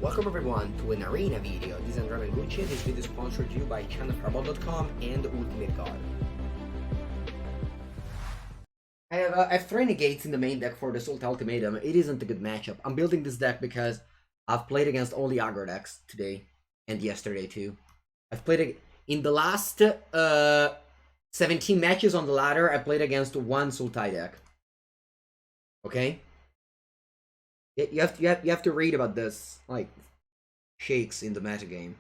Welcome everyone to an arena video. This is Andrea Mengucci. This video is sponsored to you by channelfireball.com and Ultimate God. I have 3 negates in the main deck for the Assault Ultimatum. It isn't a good matchup. I'm building this deck because I've played against only aggro decks today and yesterday too. I've played in the last 17 matches on the ladder. I played against one Sultai deck. Okay. You have to read about this, like, shakes in the metagame.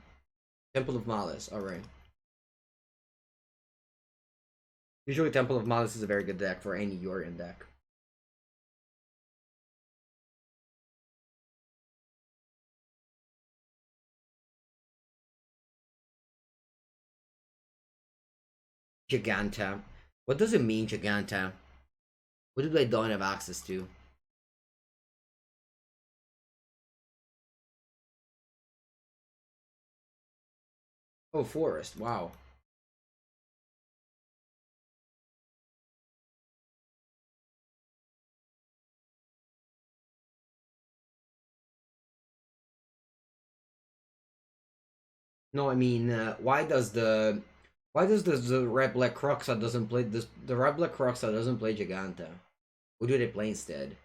Temple of Malice, alright. Usually Temple of Malice is a very good deck for any Yorion deck. Giganta. What does it mean, Giganta? What do I don't have access to? Oh, Forest, wow. No, I mean, why does the red black Croxa doesn't play this? The red black Croxa doesn't play Giganta. Who do they play instead?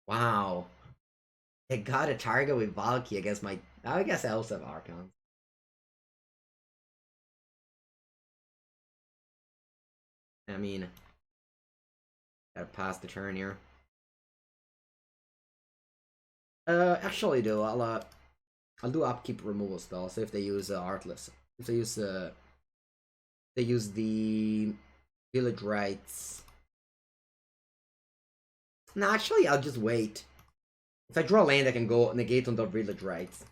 Wow, they got a target with Valky against my. I guess I also have Archon. I mean, gotta pass the turn here. Actually, though, I'll do upkeep removal spells if they use Artless. If they use the Village Rites. No, actually, I'll just wait. If I draw land, I can go negate on the Village Rites.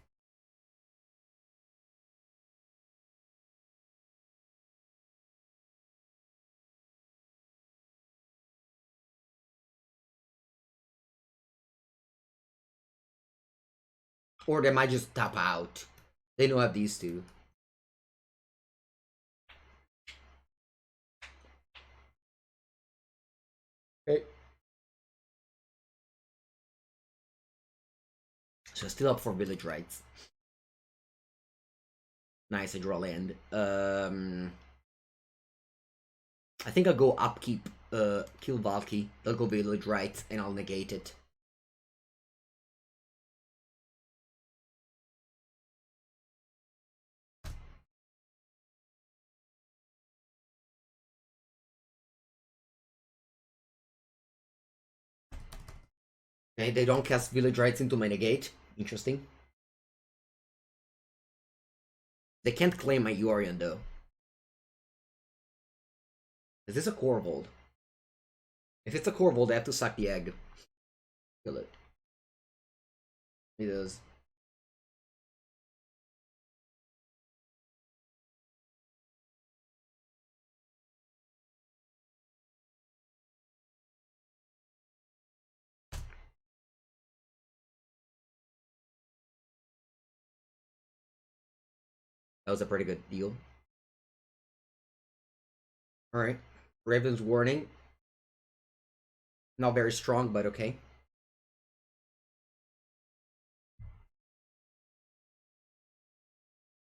Or they might just tap out. They don't have these two. Okay. So still up for Village Rites. Nice, I draw land. I think I'll go upkeep, kill Valky. They'll go Village Rites, and I'll negate it. Okay, they don't cast Village Rites into my negate. Interesting. They can't claim my Yorion though. Is this a Corvold? If it's a Corvold, they have to suck the egg. Kill it. It is. That was a pretty good deal. Alright. Raven's Warning. Not very strong, but okay.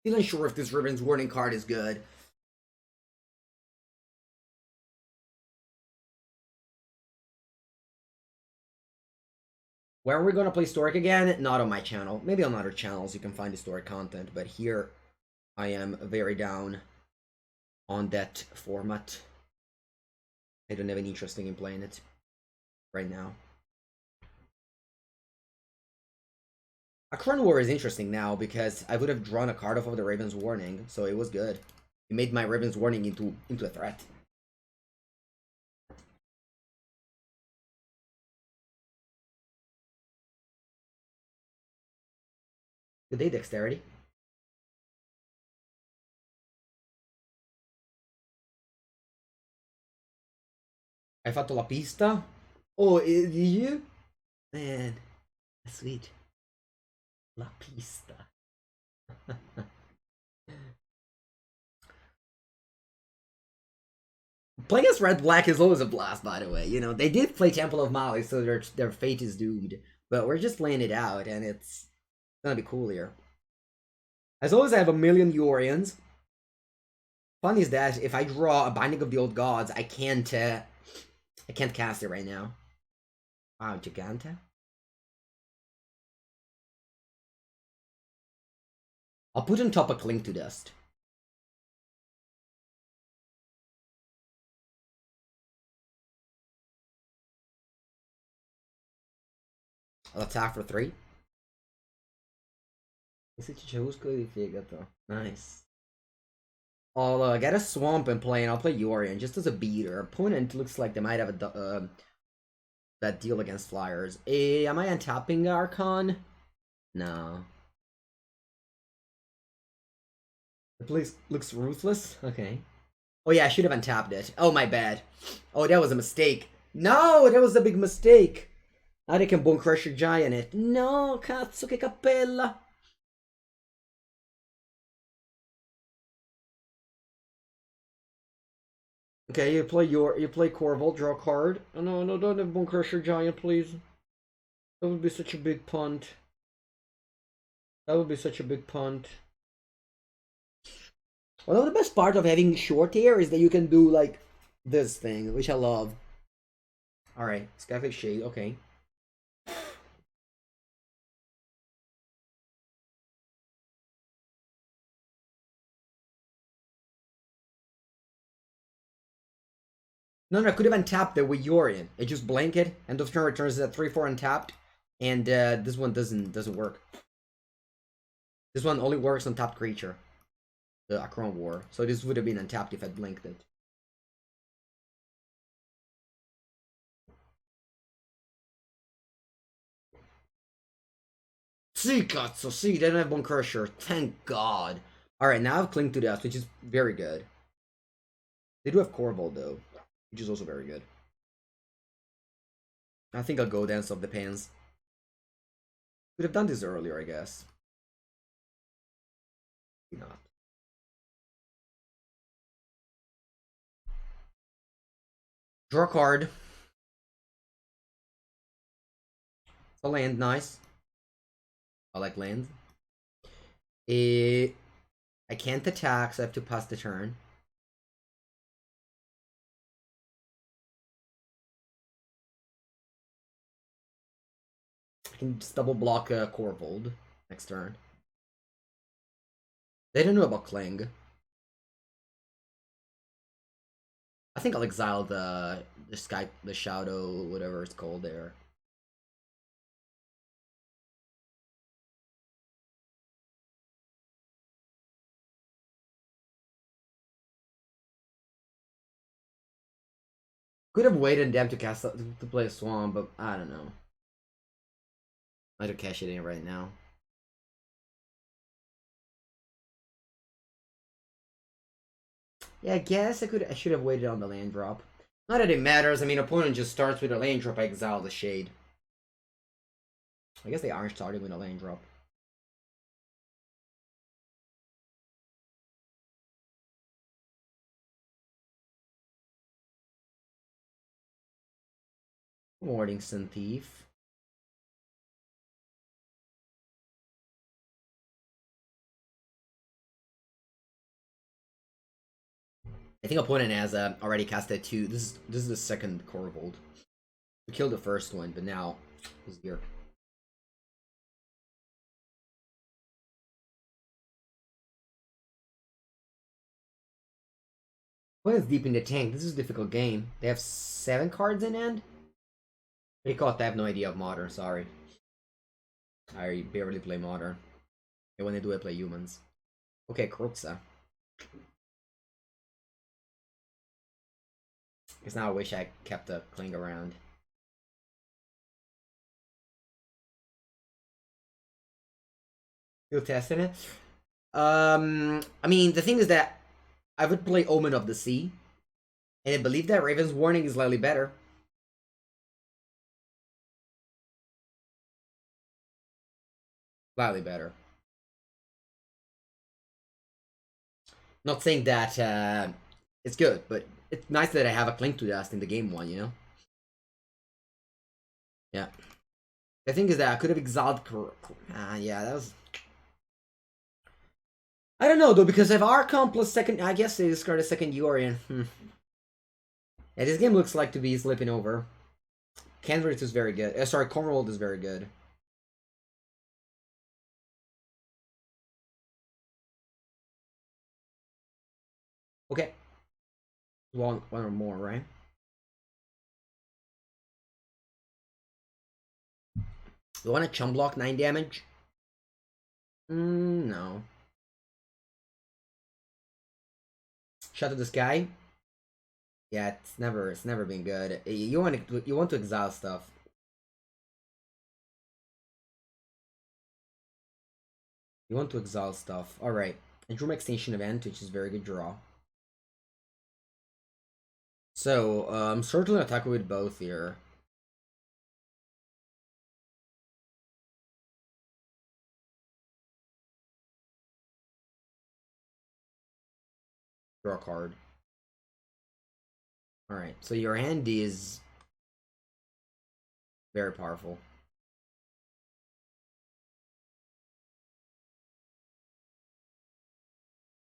Still unsure if this Raven's Warning card is good. Where are we gonna play Historic again? Not on my channel. Maybe on other channels you can find historic content, but here I am very down on that format. I don't have any interest in playing it right now. A Crown War is interesting now because I would have drawn a card off of the Raven's Warning, so it was good. It made my Raven's Warning into a threat. Good day, Dexterity. Hai fatto la pista? Oh, did you? Man, that's sweet. La pista. Playing as Red Black is always a blast, by the way. You know, they did play Temple of Mali, so their fate is doomed. But we're just laying it out, and it's gonna be cool here. As always, I have a million Yorians. Fun is that if I draw a Binding of the Old Gods, I can't cast it right now. Wow, Giganta. I'll put on top a Cling to Dust. I'll attack for 3. Esse Chichusco e figa, though. Nice. I'll get a Swamp and play, and I'll play Yorion just as a beater. Opponent looks like they might have a that deal against flyers. Am I untapping Archon? No. The place looks ruthless? Okay. Oh yeah, I should have untapped it. Oh, my bad. Oh, that was a mistake. No, that was a big mistake. Now they can Bone Crusher Giant it. No, cazzo che cappella. Okay, you play Corval, draw a card. Oh, no, don't have Bone Crusher Giant, please. That would be such a big punt. That would be such a big punt. One of the best part of having short hair is that you can do like this thing, which I love. Alright, Skyfish Shade, okay. No, I could have untapped it with Yorion. It just blanket, and the turn returns at 3/4 untapped, and this one doesn't work. This one only works on tapped creature, the Akron War. So this would have been untapped if I'd blinked it. See, cazzo, see, they don't have Bone Crusher. Thank God. Alright, now I have Cling to Death, which is very good. They do have Corval, though, which is also very good. I think I'll go Dance of the Pans. Could have done this earlier, I guess. Maybe not. Draw a card. A land, nice. I like land. I can't attack, so I have to pass the turn. I can just double block Corvold next turn. They don't know about Cling. I think I'll exile the Shadow, whatever it's called there. Could have waited them to cast to play a Swan, but I don't know. I don't cash it in right now. Yeah, I guess I should have waited on the land drop. Not that it matters. I mean, opponent just starts with a land drop. I exile the Shade. I guess they aren't starting with a land drop. Morningsun Thief. I think opponent has already casted 2. This is the second Corvold. We killed the first one, but now he's here. What is deep in the tank? This is a difficult game. They have 7 cards in hand? Because I have no idea of Modern, sorry. I barely play Modern. And when I do, I play Humans. Okay, Kruxa. Because now I wish I kept the Cling around. Still testing it? I mean, the thing is that I would play Omen of the Sea. And I believe that Raven's Warning is slightly better. Slightly better. Not saying that it's good, but it's nice that I have a Cling to Dust in the game one, you know? Yeah. The thing is that I could have exiled. Yeah, that was. I don't know though, because if Archon plus second, I guess they discard a second Yorian. Yeah, this game looks like to be slipping over. Candidate is very good. Sorry, Cornwall is very good. Okay. One or more, right? You want a chum block 9 damage? No. Shot to this guy. Yeah, it's never been good. You want to exile stuff. You want to exile stuff. All right. I drew my extinction event, which is very good draw. So I'm certainly attacking with both here. Draw a card. All right. So your hand is very powerful.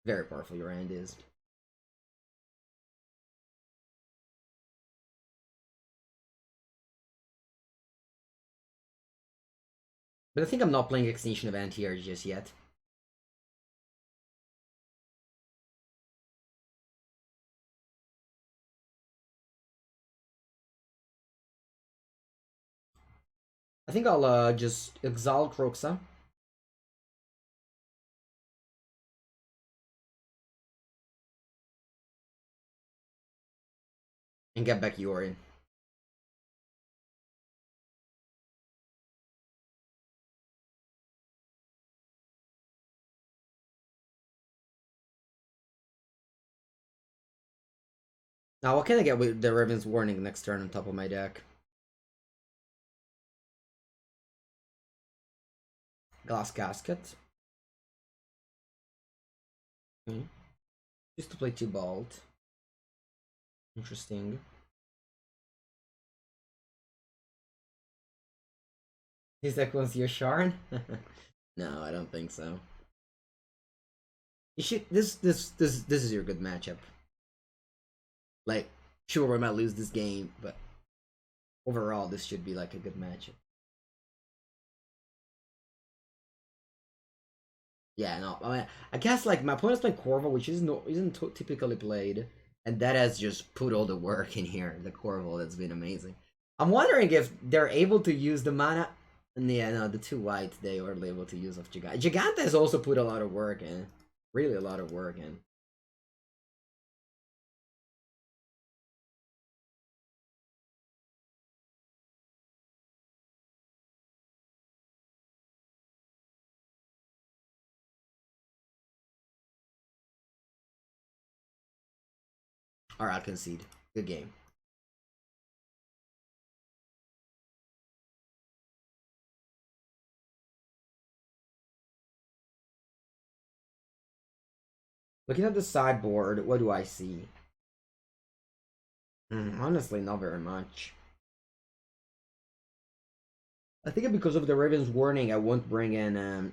Very powerful. Your hand is. But I think I'm not playing Extinction Event here just yet. I think I'll just exile Croxa. And get back Yori. Now, what can I get with the Raven's Warning next turn on top of my deck? Glass Casket. Okay. Just to play 2 Bolt. Interesting. His deck wants your Sharn? No, I don't think so. You should this is your good matchup. Like, sure we might lose this game, but overall this should be like a good matchup. Yeah, no, I mean, I guess like my opponent's playing Corval, which isn't typically played, and that has just put all the work in here. The Corval that's been amazing. I'm wondering if they're able to use the mana. Yeah, no, the 2 white they were able to use of Giganta. Giganta has also put a lot of work in, really a lot of work in. Alright, I'll concede. Good game. Looking at the sideboard, what do I see? Honestly, not very much. I think because of the Raven's Warning, I won't bring in.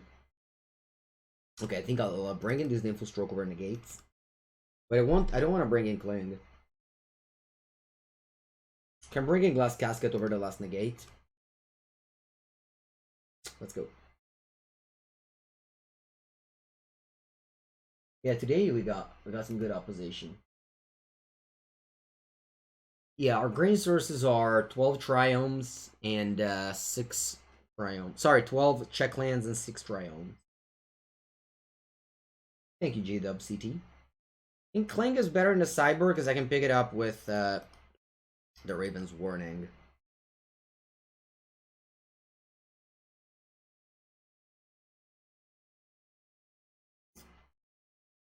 Okay, I think I'll bring in this Nymphal Stroke over negates, but I don't want to bring in Cling. Can bring in Glass Casket over the last negate. Let's go. Yeah, today we got some good opposition. Yeah, our green sources are 12 Triomes and 6 Triomes. Sorry, 12 check lands and 6 Triomes. Thank you, G-Dub CT. I think Cling is better in the sideboard because I can pick it up with the Raven's Warning.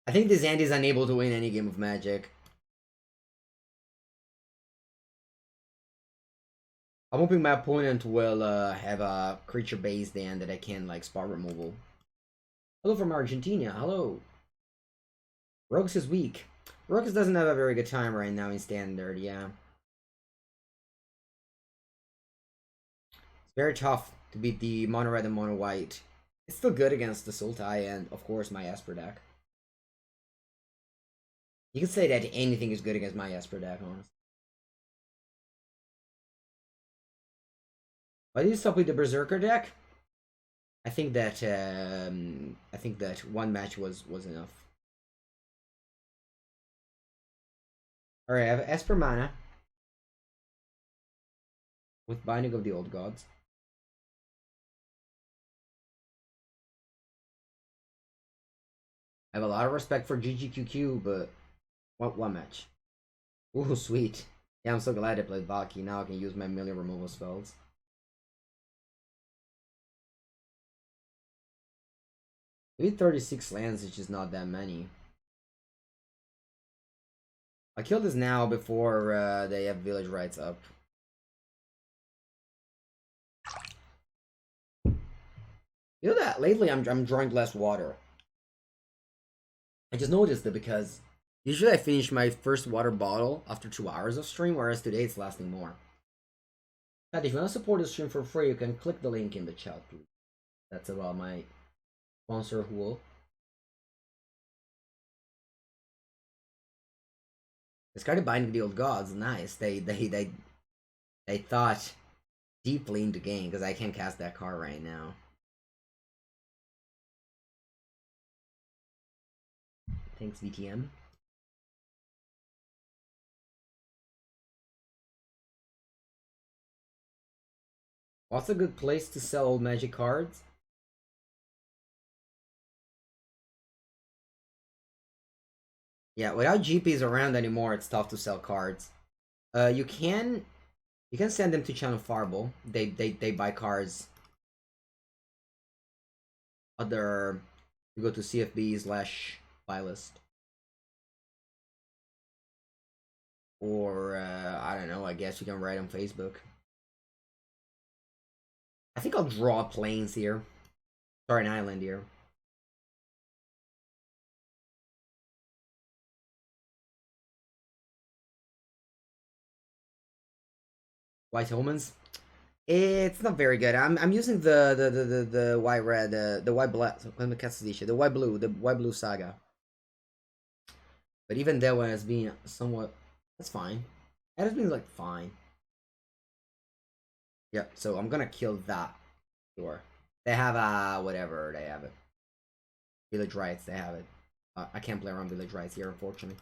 I think this Andy is unable to win any game of Magic. I'm hoping my opponent will have a creature based hand that I can like spot removal. Hello from Argentina. Hello. Rogues is weak. Rogues doesn't have a very good time right now in standard. Yeah, it's very tough. to beat the mono red and mono white. It's still good against the Sultai and of course my Esper deck. You can say that anything is good against my Esper deck, honestly. Why did you stop with the Berserker deck? I think that one match was enough. Alright, I have Esper mana with Binding of the Old Gods. I have a lot of respect for GGQQ, but one match. Ooh, sweet. Yeah, I'm so glad I played Baki. Now I can use my million removal spells. Maybe 36 lands is just not that many. I kill this now before they have village rights up. You know that lately I'm drawing less water. I just noticed it because usually I finish my first water bottle after 2 hours of stream, whereas today it's lasting more. And if you want to support the stream for free, you can click the link in the chat, please. That's about my sponsor Huo. Discarded Binding the Old Gods, nice. They thought deeply into game because I can't cast that card right now. Thanks, VTM. What's a good place to sell old Magic cards? Yeah, without GPs around anymore, it's tough to sell cards. You can send them to Channel Farble. They buy cards. You go to CFB/buy list. Or I don't know. I guess you can write on Facebook. I think I'll draw plains here. Sorry, an island here. White Omens. It's not very good. I'm using the white red, the white black, the white blue saga. But even that one has been somewhat. That's fine. That has been like fine. Yep. So I'm gonna kill that. Sure. They have whatever they have it. Village rights. They have it. I can't play around village rights here, unfortunately.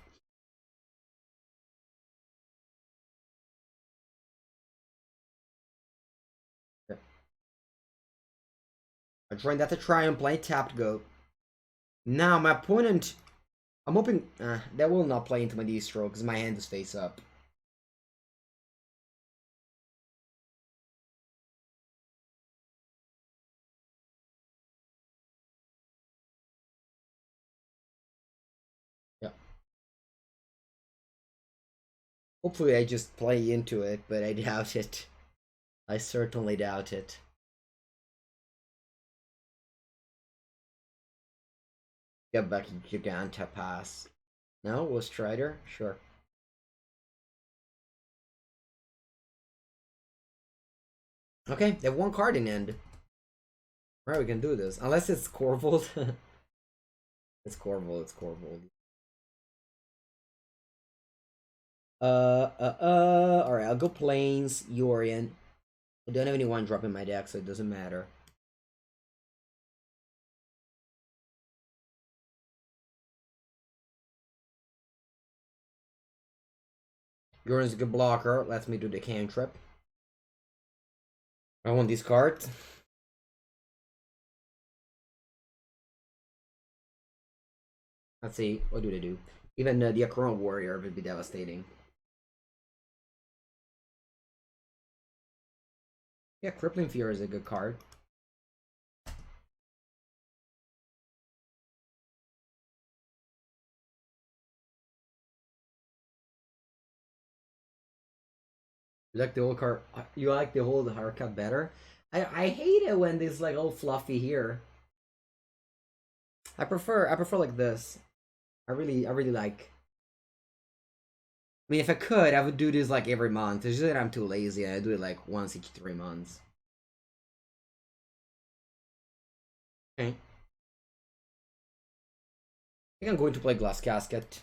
I joined that to try and play tapped goat. Now my opponent, I'm hoping that will not play into my destro because my hand is face up. Yeah. Hopefully I just play into it, but I doubt it. I certainly doubt it. Get back to Giganta Pass. No, was Strider? Sure. Okay, they have one card in end. Alright, we can do this. Unless it's Corvold. It's Corvold, it's Corvold. Alright, I'll go Plains, Yorian. I don't have any one drop in my deck, so it doesn't matter. Yorian's a good blocker. Lets me do the cantrip. I want these cards. Let's see, what do they do? Even the Acheron Warrior would be devastating. Yeah, Crippling Fear is a good card. You like the old card? You like the old haircut better? I hate it when it's like all fluffy here. I prefer like this. I really like. I mean, if I could, I would do this like every month. It's just that I'm too lazy. I do it like once each 3 months. Okay. I think I'm going to play Glass Casket.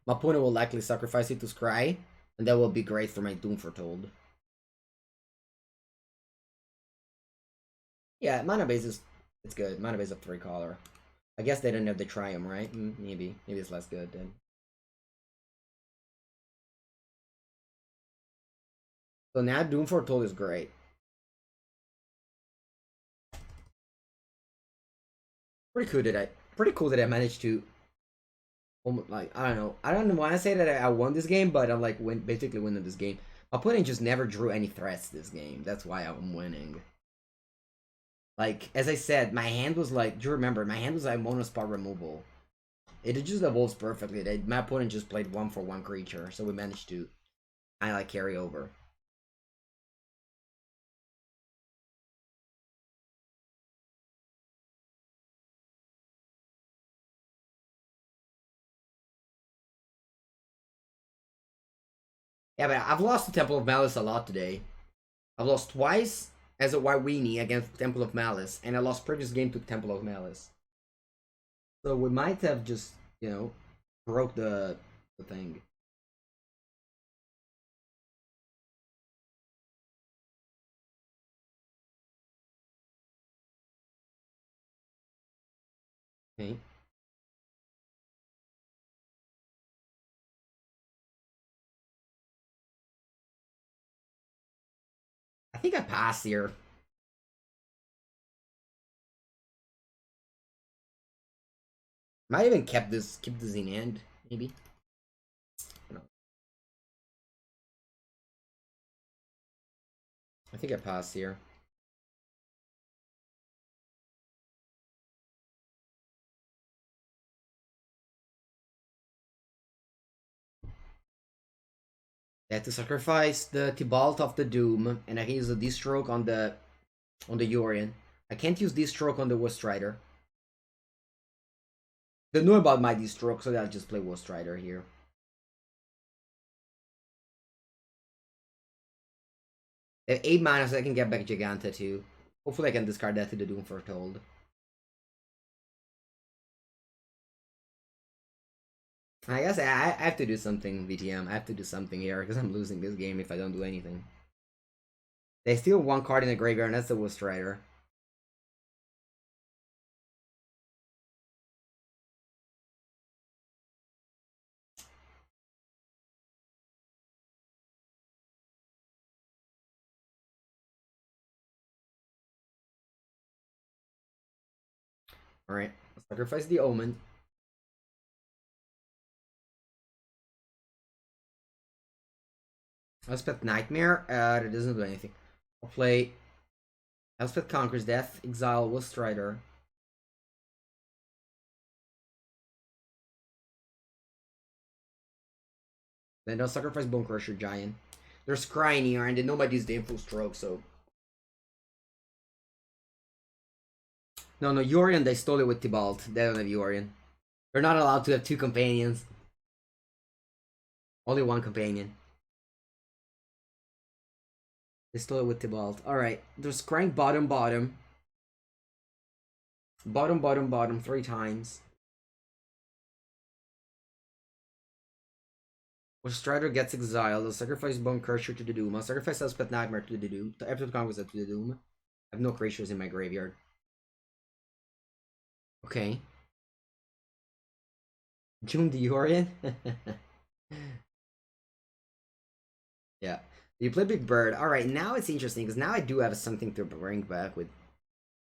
My opponent will likely sacrifice it to Scry, and that will be great for my Doom Foretold. Yeah, mana base is it's good. Mana base of 3 color. I guess they didn't have the Triumph, right? Maybe it's less good then. So now Doom Foretold is great. Pretty cool that I managed to almost like I don't know why I say that I won this game, but I'm like basically winning this game. My opponent just never drew any threats this game. That's why I'm winning. Like as I said, my hand was like, do you remember? My hand was like mono spot removal. It just evolves perfectly. My opponent just played 1-for-1 creature, so we managed to kind of like carry over. Yeah, but I've lost to Temple of Malice a lot today. I've lost twice as a white weenie against Temple of Malice, and I lost previous game to Temple of Malice. So we might have just, broke the thing. Okay. I think I passed here. Might even keep this in hand, maybe. No. I think I passed here. I had to sacrifice the Tibalt of the Doom, and I can use the D-Stroke on the Yorion. I can't use D-Stroke on the Strider. They know about my D-Stroke, so I'll just play Strider here. They have 8 mana, so I can get back Giganta too. Hopefully I can discard that to the Doom Foretold. I guess I have to do something, VTM. I have to do something here, because I'm losing this game if I don't do anything. They steal 1 card in the graveyard, and that's the Strider. Alright, sacrifice the Omen. Elspeth Nightmare, that doesn't do anything. I'll play Elspeth Conquers Death, exile Strider. Then they'll sacrifice Bone Crusher Giant. They're scrying here, and then nobody's the Info Stroke, so. No, Yorion, they stole it with Tibalt. They don't have Yorion. They're not allowed to have 2 companions. Only 1 companion. They stole it with Tibalt. Alright, they're scrying bottom, bottom. Bottom, bottom, bottom 3 times. When Strider gets exiled, I'll sacrifice Bone Crusher to the Doom. I'll sacrifice Elspeth Nightmare to the Doom. After the Conquest to the Doom. I have no creatures in my graveyard. Okay. June Diorian? Yeah. You play Big Bird. Alright, now it's interesting, because now I do have something to bring back with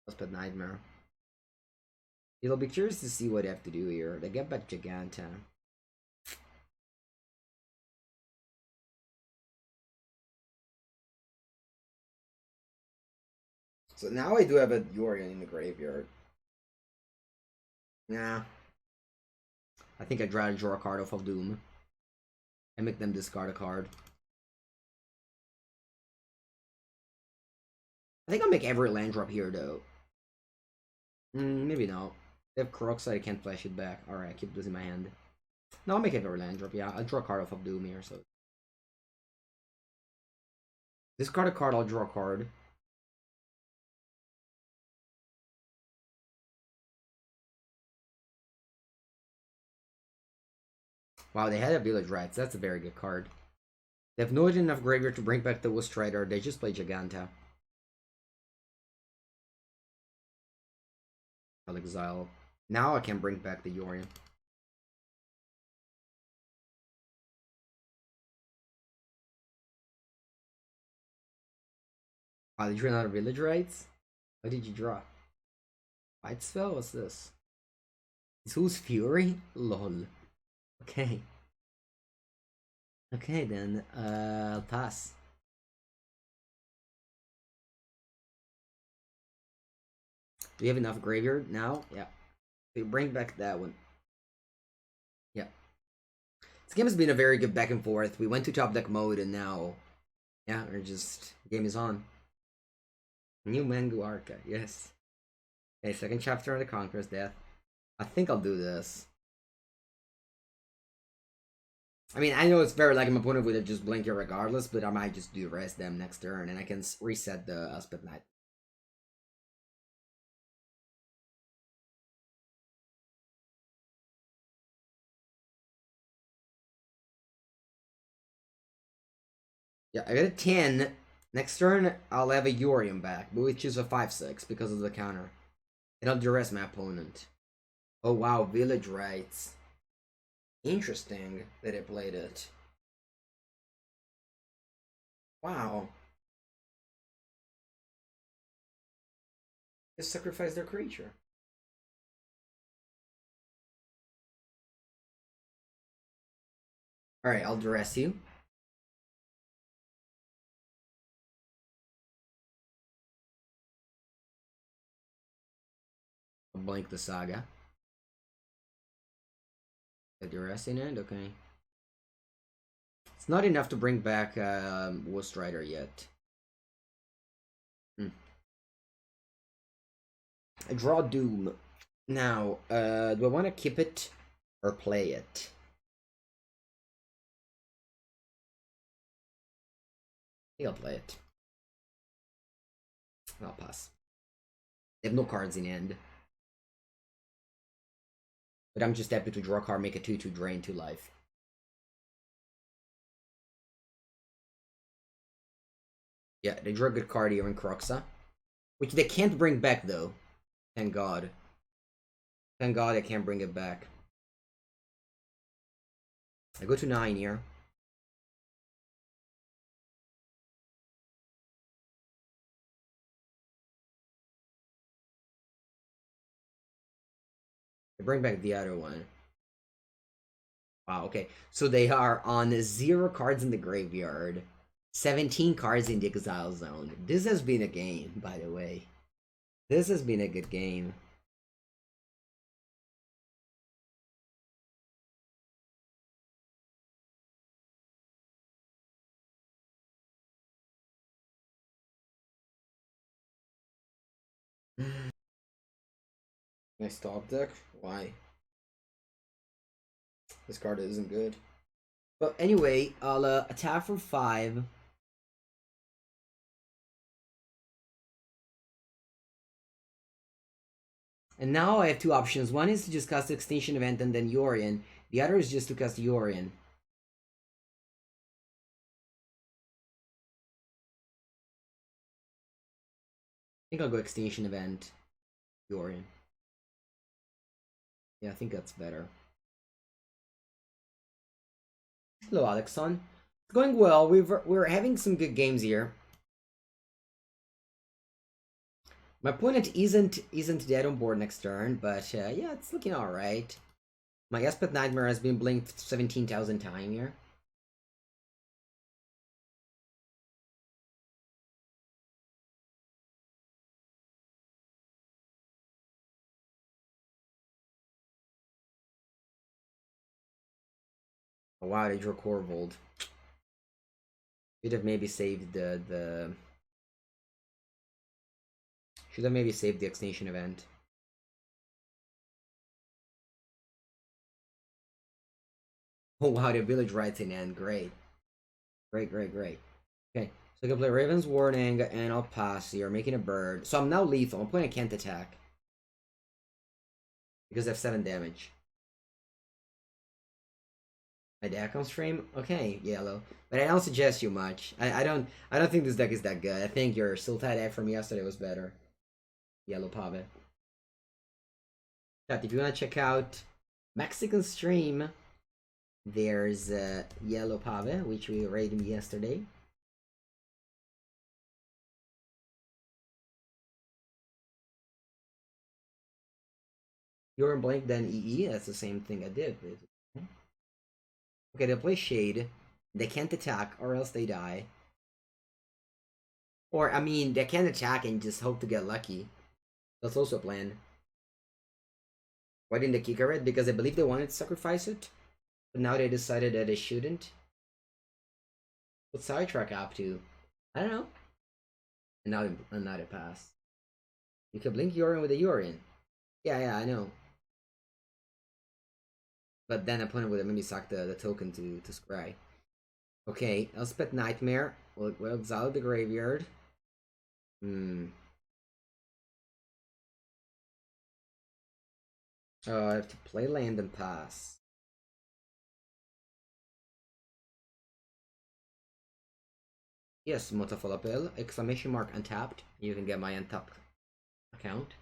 Elspeth Nightmare. It'll be curious to see what they have to do here. They get back Giganta. So now I do have a Yorion in the graveyard. Nah. I think I'd rather draw a card off of Doom. And make them discard a card. I think I'll make every land drop here, though. Maybe not. They have Croc, so I can't flash it back. Alright, keep this in my hand. No, I'll make every land drop. Yeah, I'll draw a card off of Doom here, so. Discard a card, I'll draw a card. Wow, they had a village rats. That's a very good card. They have not enough graveyard to bring back the Wood Strider. They just play Giganta. I'll exile. Now I can bring back the Yorion. Wow, did you run out of village rights? What did you draw? White spell? What's this? Is who's Fury? Lol. Okay. Okay then, I'll pass. Do you have enough graveyard now? Yeah. So you bring back that one. Yeah. This game has been a very good back and forth. We went to top deck mode and now, yeah, we're just, game is on. New Mangu Arca, yes. Okay, second chapter on the Conqueror's Death. I think I'll do this. I mean, I know it's very like my opponent would have just blinked here regardless, but I might just do the rest them next turn and I can reset the Aspect Knight. Yeah, I got a 10. Next turn, I'll have a Yorion back, which is a 5-6 because of the counter. And I'll duress my opponent. Oh wow, Village Rights. Interesting that I played it. Wow. Just sacrifice their creature. Alright, I'll duress you. I'll blank the Saga. A duress in it? Okay. It's not enough to bring back Wood Strider yet. I draw Doom. Now, do I want to keep it or play it? I think I'll play it. I'll pass. They have no cards in hand. But I'm just happy to draw a card, make a 2-2 drain 2 life. Yeah, they drew a good card here in Croxa. Which they can't bring back though. Thank God. Thank God I can't bring it back. I go to 9 here. I bring back the other one. Wow, okay. So they are on 0 cards in the graveyard. 17 cards in the exile zone. This has been a game, by the way. This has been a good game. Nice top deck? Why? This card isn't good. But anyway, I'll attack for 5. And now I have 2 options. One is to just cast Extinction Event and then Yorion. The other is just to cast Yorion. I think I'll go Extinction Event, Yorion. Yeah, I think that's better. Hello, Alexon. It's going well. We're having some good games here. My opponent isn't dead on board next turn, but yeah, it's looking all right. My Aspect Nightmare has been blinked 17,000 times here. Oh, wow, they drew Corvold. Should have maybe saved the should have maybe saved the Extinction Event. Oh wow, the Village Rights in end. Great. Great. Okay, so I can play Raven's Warning and I'll pass here, making a bird. So I'm now lethal. I'm playing I can't attack. Because I have 7 damage. My deck on stream? Okay, yellow. But I don't suggest you much. I don't think this deck is that good. I think your Sultai deck from yesterday was better. Yellow Pave. Chat, if you wanna check out Mexican stream, there's Yellow Pave, which we rated yesterday. You're in blank, then EE. That's the same thing I did. Okay, they play Shade. They can't attack, or else they die. Or, I mean, they can't attack and just hope to get lucky. That's also a plan. Why didn't they kick it? Because I believe they wanted to sacrifice it. But now they decided that they shouldn't. What's Sidetrack up to? I don't know. And now they pass. You can blink Urine with a Urine. Yeah, I know. But then opponent would have maybe sack the token to scry. Okay, Elspeth Nightmare. We'll exile the graveyard. I have to play land and pass. Yes, Motafalapel, exclamation mark untapped. You can get my untapped account.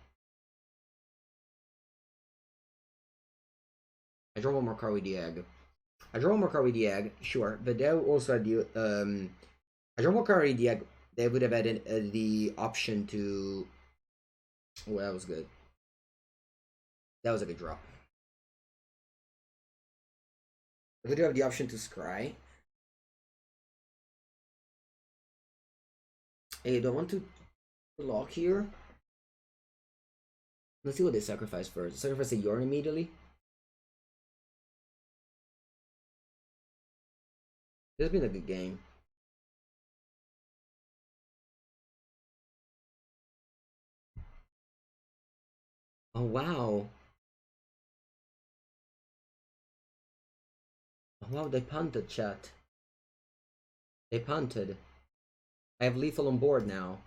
I draw one more card with the egg. Sure, but they also had the I draw one more card with the egg. They would have added the option to. Oh, that was good. That was a good draw. They do have the option to scry. Hey, do I want to lock here? Let's see what they sacrifice first. Sacrifice a Yorn immediately. This has been a good game. Oh wow. Oh wow, they punted, chat. They punted. I have lethal on board now.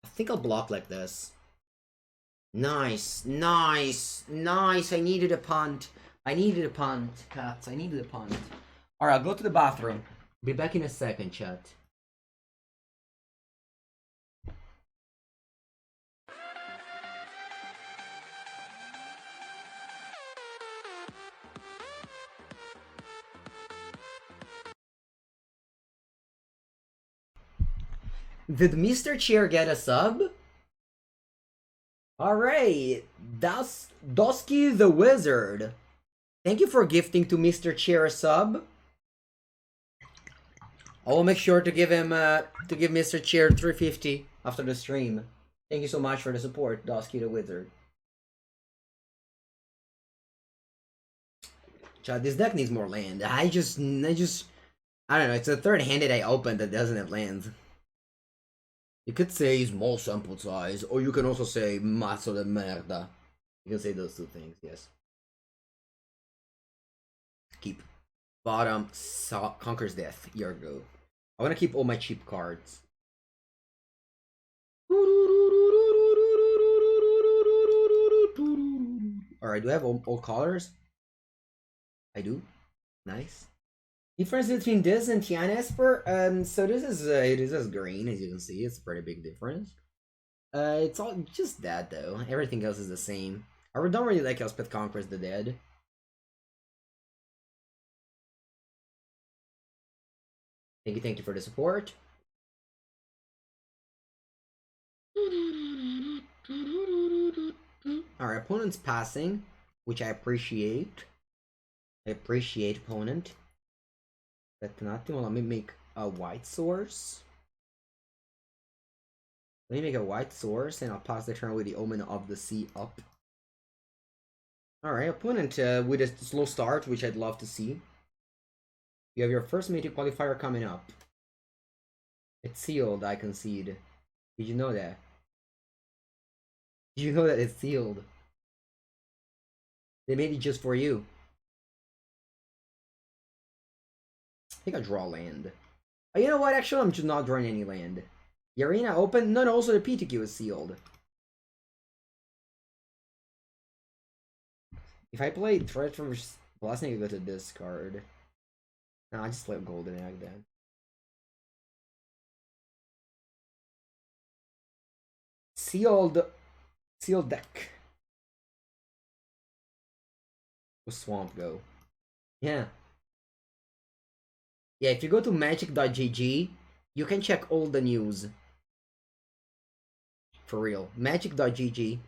I think I'll block like this. Nice. I needed a punt. Cats. I needed a punt. Alright, I'll go to the bathroom. Be back in a second, chat. Did Mr. Chair get a sub? Alright, that's Dosky the Wizard. Thank you for gifting to Mr. Chair a sub. I will make sure to give him to give Mr. Chair 350 after the stream. Thank you so much for the support, Dosky the Wizard. Chad, this deck needs more land. I don't know, it's the third hand that I opened that doesn't have lands. You could say small sample size, or you can also say mazzo de merda. You can say those two things, yes. Keep. Bottom conquers death. Here we go. I want to keep all my cheap cards. Alright, do I have all colors? I do. Nice. Difference between this and Tian Esper? So this is green, as you can see. It's a pretty big difference. It's all just that though. Everything else is the same. I don't really like Elspeth Conquers the Dead. Thank you for the support. Our opponent's passing, which I appreciate. I appreciate opponent. But nothing. Well, let me make a white source. Let me make a white source, and I'll pass the turn with the Omen of the Sea up. Alright, opponent with a slow start, which I'd love to see. You have your first Mythic qualifier coming up. It's sealed, I concede. Did you know that? Did you know that it's sealed? They made it just for you. I think I draw land. Oh, you know what? Actually, I'm just not drawing any land. The arena open? No, also the PTQ is sealed. If I play Treacherous Blessing, I go to discard. No, I just play Golden Egg then. Sealed deck. With Swamp go. Yeah. Yeah, if you go to magic.gg, you can check all the news. For real. Magic.gg.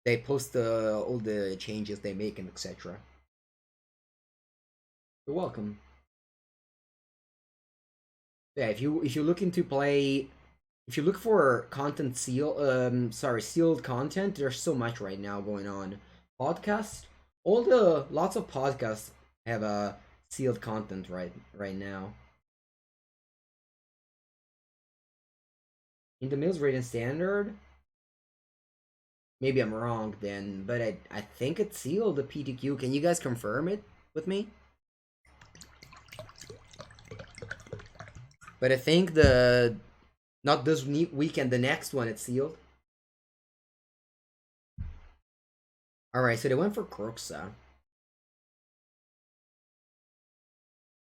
They post all the changes they make and etc. You're welcome. Yeah, if you look into play, if you look for content sealed content, there's so much right now going on. Podcast, lots of podcasts have sealed content right now. In the Mills rating standard, maybe I'm wrong then, but I think it's sealed, the PTQ. Can you guys confirm it with me? But I think not this weekend, the next one it's sealed. Alright, so they went for Croxa.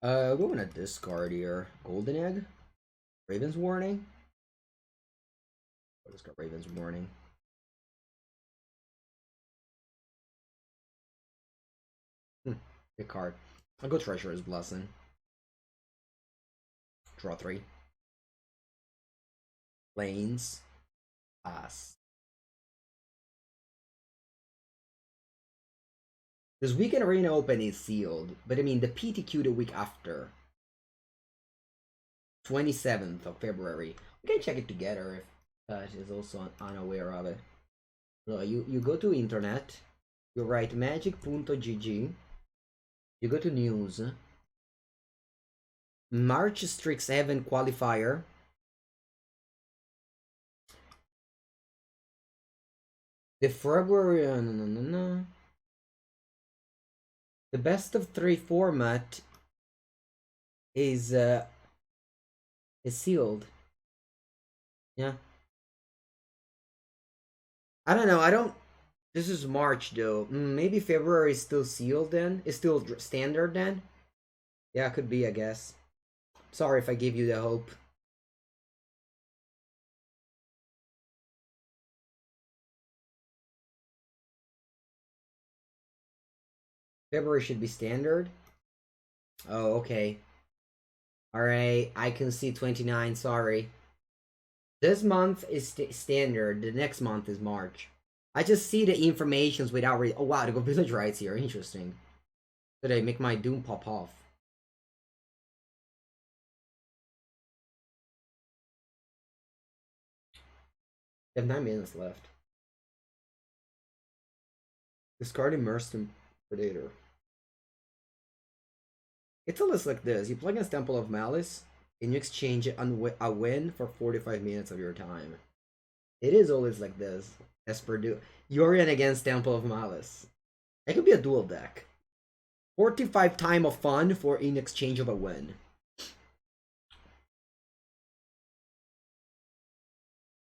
We're gonna discard here. Golden Egg? Raven's Warning? Let's go Raven's Warning. Good card. I'll go Treacherous Blessing. Draw 3. Lanes. Pass. This weekend Arena Open is sealed, but I mean the PTQ the week after. 27th of February. We can check it together if Pat is also unaware of it. So you go to internet, you write magic.gg, you go to news, March Strixhaven qualifier, the February, the best of 3 format is sealed. Yeah. I don't know. I don't. This is March though. Maybe February is still sealed then. It's still standard then. Yeah, could be. I guess. Sorry if I give you the hope. February should be standard. Oh, okay. Alright, I can see 29. Sorry. This month is standard. The next month is March. I just see the informations without reading. Oh wow, they go village rights here. Interesting. Did I make my Doom pop off? I have 9 minutes left. Discard Immersed Predator. It's a list like this. You play against Temple of Malice, and you exchange a win for 45 minutes of your time. It is always like this. As per Yorion against Temple of Malice. It could be a dual deck. 45 time of fun for in exchange of a win.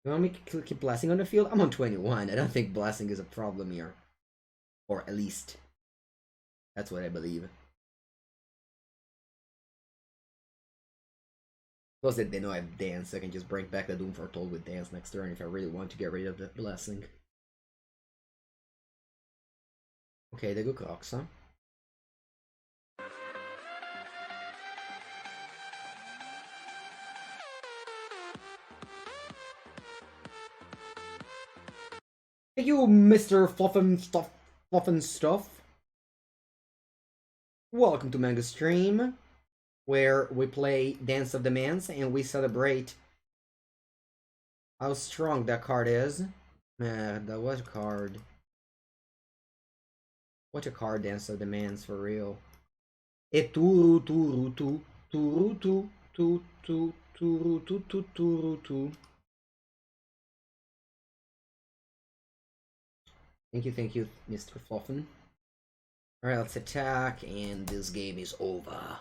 You want me to keep Blessing on the field? I'm on 21. I don't think Blessing is a problem here. Or at least. That's what I believe. Plus they know I have Dance, I can just bring back the Doom Foretold with Dance next turn if I really want to get rid of the Blessing. Okay, they go Cox, huh? Thank you, Mr. Fluffin Stuff. Welcome to Manga Stream, where we play Dance of Demands and we celebrate how strong that card is. Man, that was a card. What a card, Dance of Demands, for real. E turu turu tu turu tu tu tu turu tu tu turu tu. Thank you, Mr. Fluffin. Alright, let's attack, and this game is over.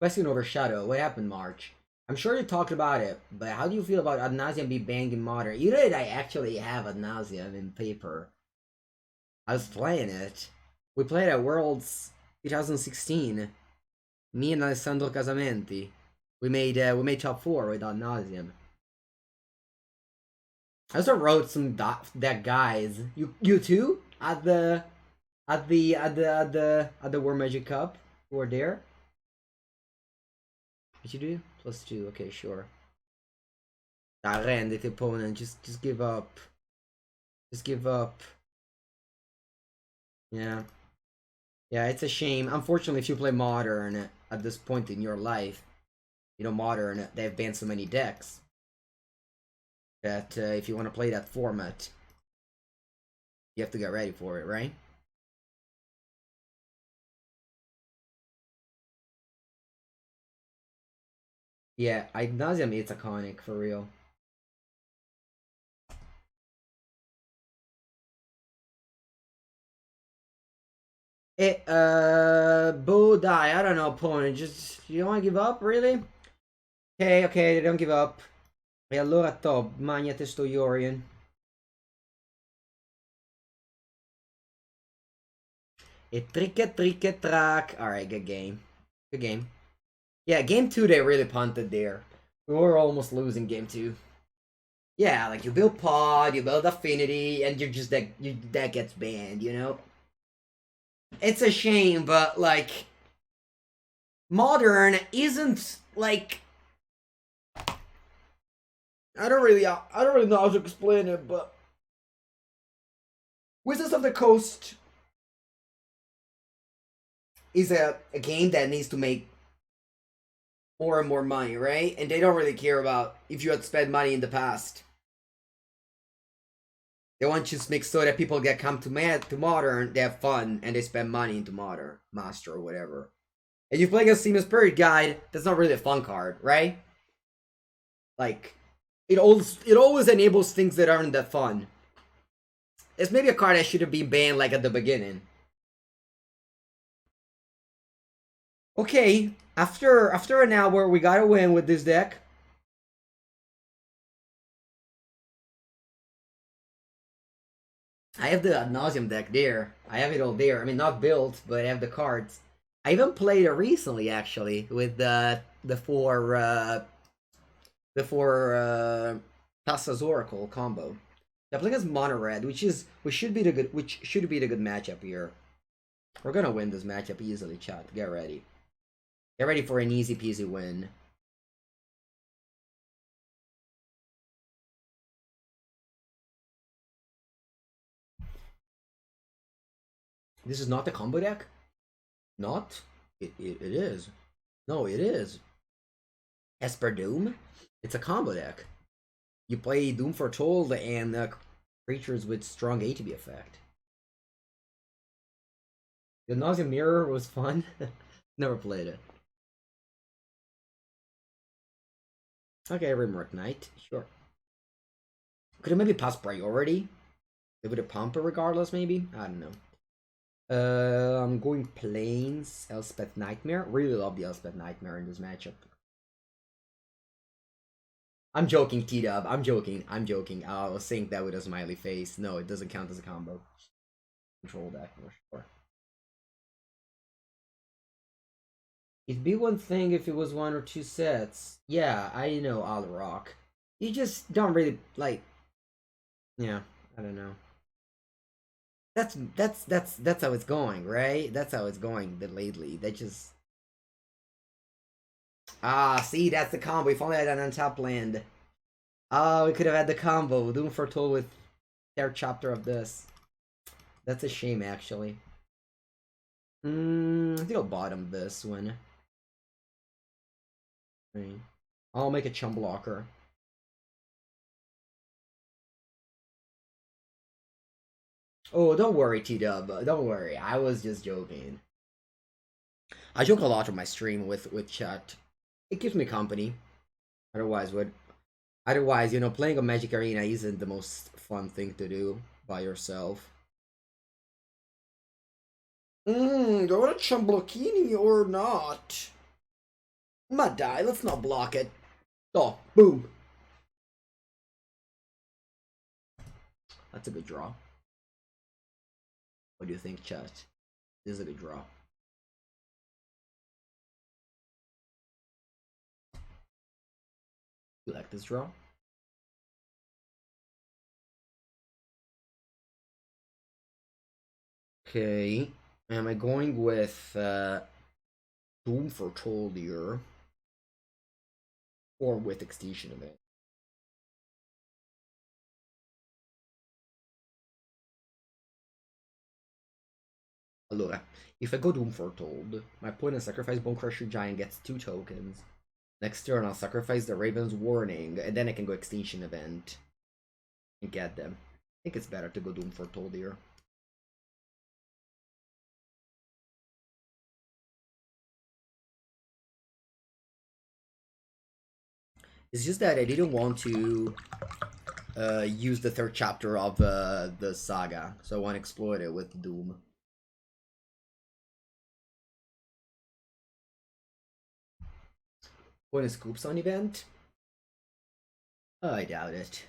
Question over Shadow. What happened, March? I'm sure you talked about it, but how do you feel about ad nauseam be banned in modern? You know that I actually have ad nauseam in paper. I was playing it. We played at Worlds 2016. Me and Alessandro Casamenti. We made top 4 with ad nauseam. I also wrote some that guys. You too at the War Magic Cup who were there. What you do? +2. Okay, sure. Renditi opponent. Just give up. Just give up. Yeah. Yeah, it's a shame. Unfortunately, if you play Modern at this point in your life, you know, Modern, they've banned so many decks that if you want to play that format, you have to get ready for it, right? Yeah, Ignasium is iconic, for real. Bo3, I don't know, opponent. Just, you don't want to give up, really? Okay, okay, don't give up. E allora top, magna testo Yorian. E trick track. Alright, good game. Good game. Yeah, game 2 they really punted there. We were almost losing game 2. Yeah, like you build pod, you build affinity, and you're just that gets banned, you know? It's a shame, but like Modern isn't like I don't really know how to explain it, but Wizards of the Coast is a game that needs to make more and more money, right? And they don't really care about if you had spent money in the past. They want to just make so that people get come to Modern, they have fun, and they spend money into Modern, Master, or whatever. And you play against Seamus Spirit Guide, that's not really a fun card, right? Like, it always enables things that aren't that fun. It's maybe a card that should have been banned like at the beginning. Okay, after an hour, we gotta win with this deck. I have the Ad Nauseam deck there. I have it all there. I mean, not built, but I have the cards. I even played it recently, actually, with the four Tassa's Oracle combo. I play against Mono Red, which should be the good matchup here. We're gonna win this matchup easily, chat. Get ready. Get ready for an easy peasy win. This is not the combo deck? Not? It is. No, it is. Esper Doom? It's a combo deck. You play Doom Foretold and creatures with strong ATB effect. The Nausea Mirror was fun. Never played it. Okay, Rimrock Knight. Sure. Could it maybe pass priority? It would have pump it regardless, maybe? I don't know. I'm going Plains, Elspeth Nightmare. Really love the Elspeth Nightmare in this matchup. I'm joking, T-Dub. I'm joking. I was saying that with a smiley face. No, it doesn't count as a combo. Control deck for sure. It'd be one thing if it was 1 or 2 sets. Yeah, I know I'll rock. You just don't really like. Yeah, I don't know. That's how it's going, right? That's how it's going lately. That just see, that's the combo. If only I had an untapped land. Oh, we could have had the combo. Doom Foretold with their chapter of this. That's a shame, actually. I think I'll bottom this one. I'll make a chum blocker. Oh, don't worry, T-Dub. Don't worry. I was just joking. I joke a lot on my stream with chat. It keeps me company. Otherwise, playing a Magic Arena isn't the most fun thing to do by yourself. Do I want to chum blockini or not? Might die. Let's not block it. Oh, boom. That's a good draw. What do you think, chat? This is a good draw. You like this draw? Okay. Am I going with Doom Foretold here? Or with Extinction Event? Allora, if I go Doom Foretold, my opponent sacrifice Bone Crusher Giant gets 2 tokens. Next turn, I'll sacrifice the Raven's Warning, and then I can go Extinction Event and get them. I think it's better to go Doom Foretold here. It's just that I didn't want to use the third chapter of the saga, so I want to exploit it with Doom. When is Scoops on event? I doubt it.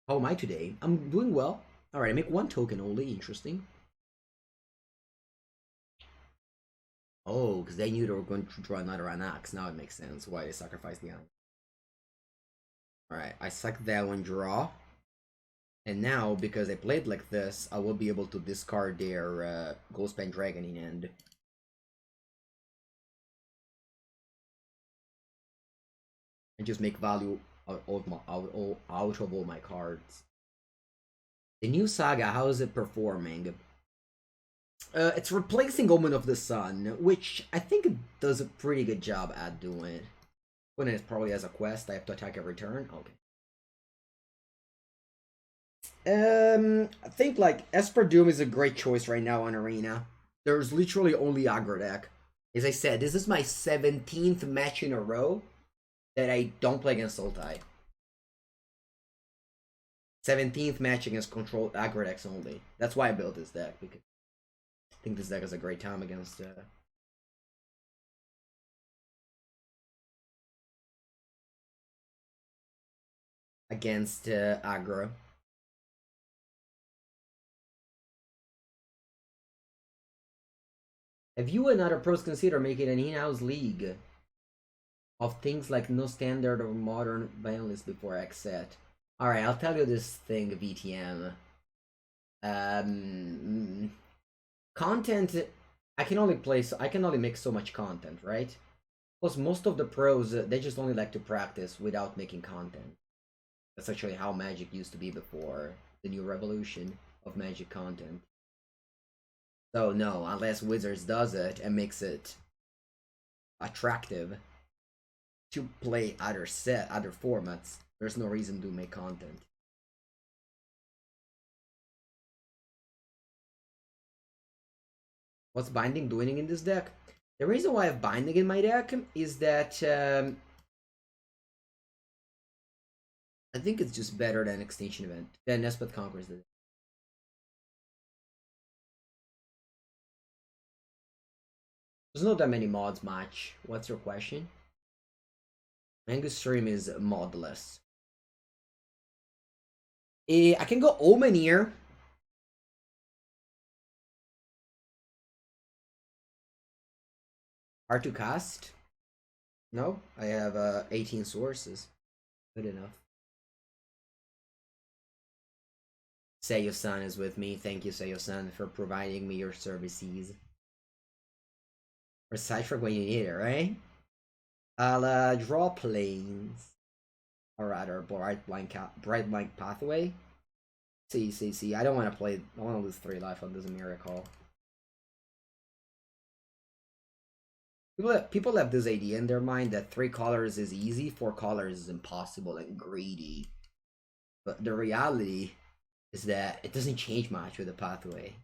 How am I today? I'm doing well. Alright, I make 1 token only. Interesting. Oh, because they knew they were going to draw another Anax. Now it makes sense why they sacrificed the Anax. Alright, I suck that one draw. And now, because I played like this, I will be able to discard their Ghostbane Dragon in end. And just make value out of all my cards. The new saga, how is it performing? It's replacing Omen of the Sun, which I think it does a pretty good job at doing. When it probably has a quest, I have to attack every turn. Okay. I think like Esper Doom is a great choice right now on Arena. There's literally only aggro deck. As I said, this is my 17th match in a row that I don't play against Sultai. 17th match against control aggro decks only. That's why I built this deck, because I think this deck is a great time against aggro. Have you and other pros consider making an in-house league of things like no standard or modern ban list before X set? Alright, I'll tell you this thing, VTM. Content, I can only play, so I can only make so much content, right? Plus, most of the pros, they just only like to practice without making content. That's actually how Magic used to be before the new revolution of Magic content. So no, unless Wizards does it and makes it attractive to play other formats, there's no reason to make content. What's Binding doing in this deck? The reason why I have Binding in my deck is that I think it's just better than Extinction Event, than Nespeth Conquers did. There's not that many mods match. What's your question? Mengucci stream is modless. I can go Omen here. Hard to cast? No, I have 18 sources. Good enough. Seyo-san is with me. Thank you, Seyo-san, for providing me your services. Or Cypher when you need it, right? I'll draw planes. Or rather, bright blank pathway. See. I don't want to play. I want to lose 3 life on this miracle. People have this idea in their mind that 3 colors is easy, 4 colors is impossible and greedy. But the reality is that it doesn't change much with the pathway.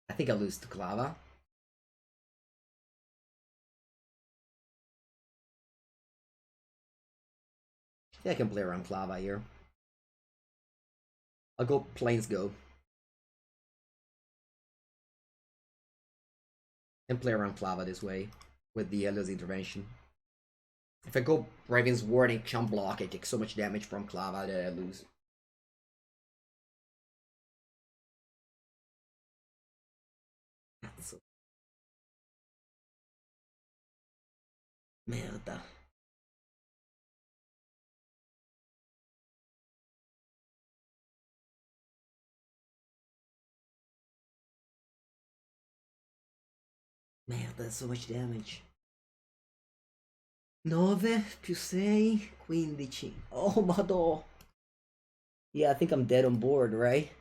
I think I lose to Clava. Yeah, I can play around Clava here. I'll go Plains Go. And play around Clava this way with the Helios intervention. If I go Raven's Warning, Chump Block, I take so much damage from Clava that I lose. So... Merda. Merda, so much damage. 9 più 6, 15. Oh, madò. Yeah, I think I'm dead on board, right?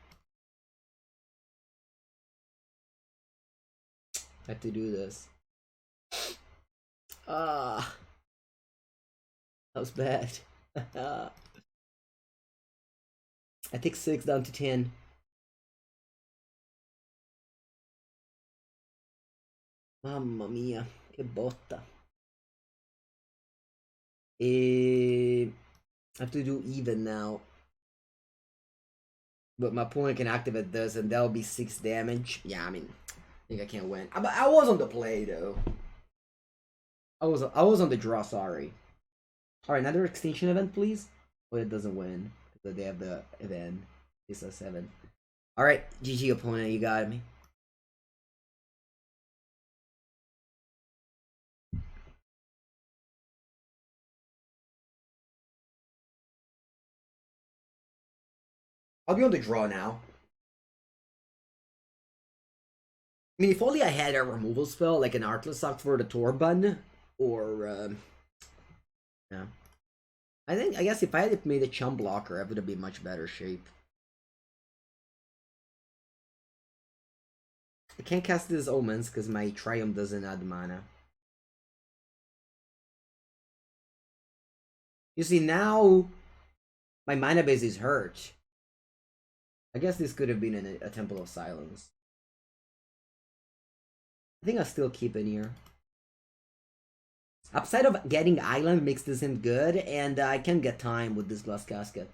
I have to do this. Ah. That was bad. I take 6 down to 10. Mamma mia, che botta. I have to do even now. But my opponent can activate this and that'll be 6 damage. Yeah, I mean, I think I can't win. But I was on the play though. I was on the draw, sorry. Alright, another extinction event, please. But it doesn't win. Because they have the event. It's a 7. Alright, GG opponent, you got me. I'll be on the draw now. I mean, if only I had a removal spell, like an Artless Sock for the Torban, or, yeah. I guess if I had made a Chump Blocker, I would have been much better shape. I can't cast these Omens because my Triumph doesn't add mana. You see, now my mana base is hurt. I guess this could have been a Temple of Silence. I think I'll still keep it here. Upside of getting Island makes this him good, and I can get time with this Glass Casket.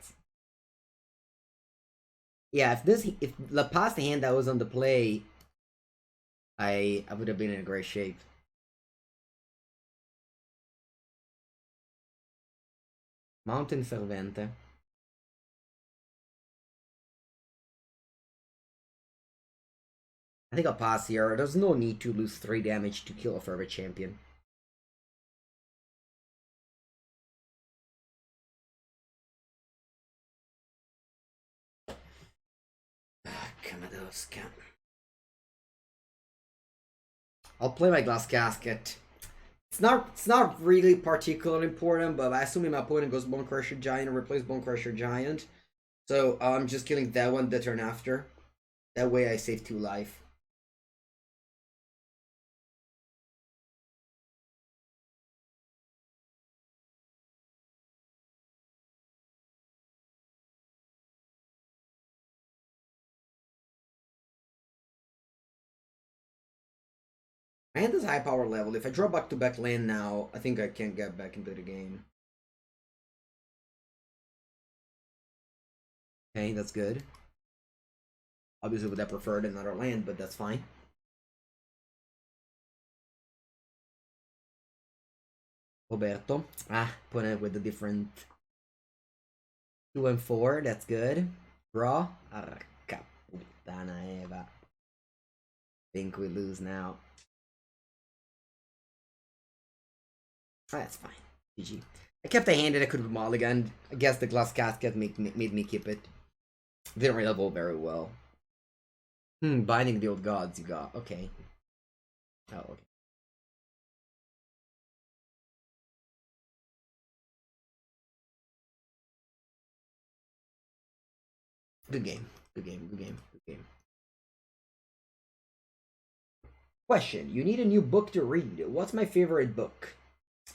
Yeah, if the past hand that was on the play, I would have been in a great shape. Mountain Fervente. I think I'll pass here. There's no need to lose 3 damage to kill a Fervent Champion. Kamadoska. I'll play my Glass Casket. It's not really particularly important, but I assume my opponent goes Bone Crusher Giant and replace Bone Crusher Giant. So I'm just killing that one the turn after. That way I save 2 life. My hand is high power level. If I draw back-to-back land now, I think I can't get back into the game. Okay, that's good. Obviously would have preferred another land, but that's fine. Roberto. Put it with a different 2 and 4, that's good. Draw. Arca puttana Eva. Think we lose now. That's fine. GG. I kept a hand that I could have mulliganed. I guess the Glass Casket made me keep it. Didn't level very well. Binding the Old Gods you got. Okay. Oh, okay. Good game. Good game. Good game. Good game. Question. You need a new book to read. What's my favorite book?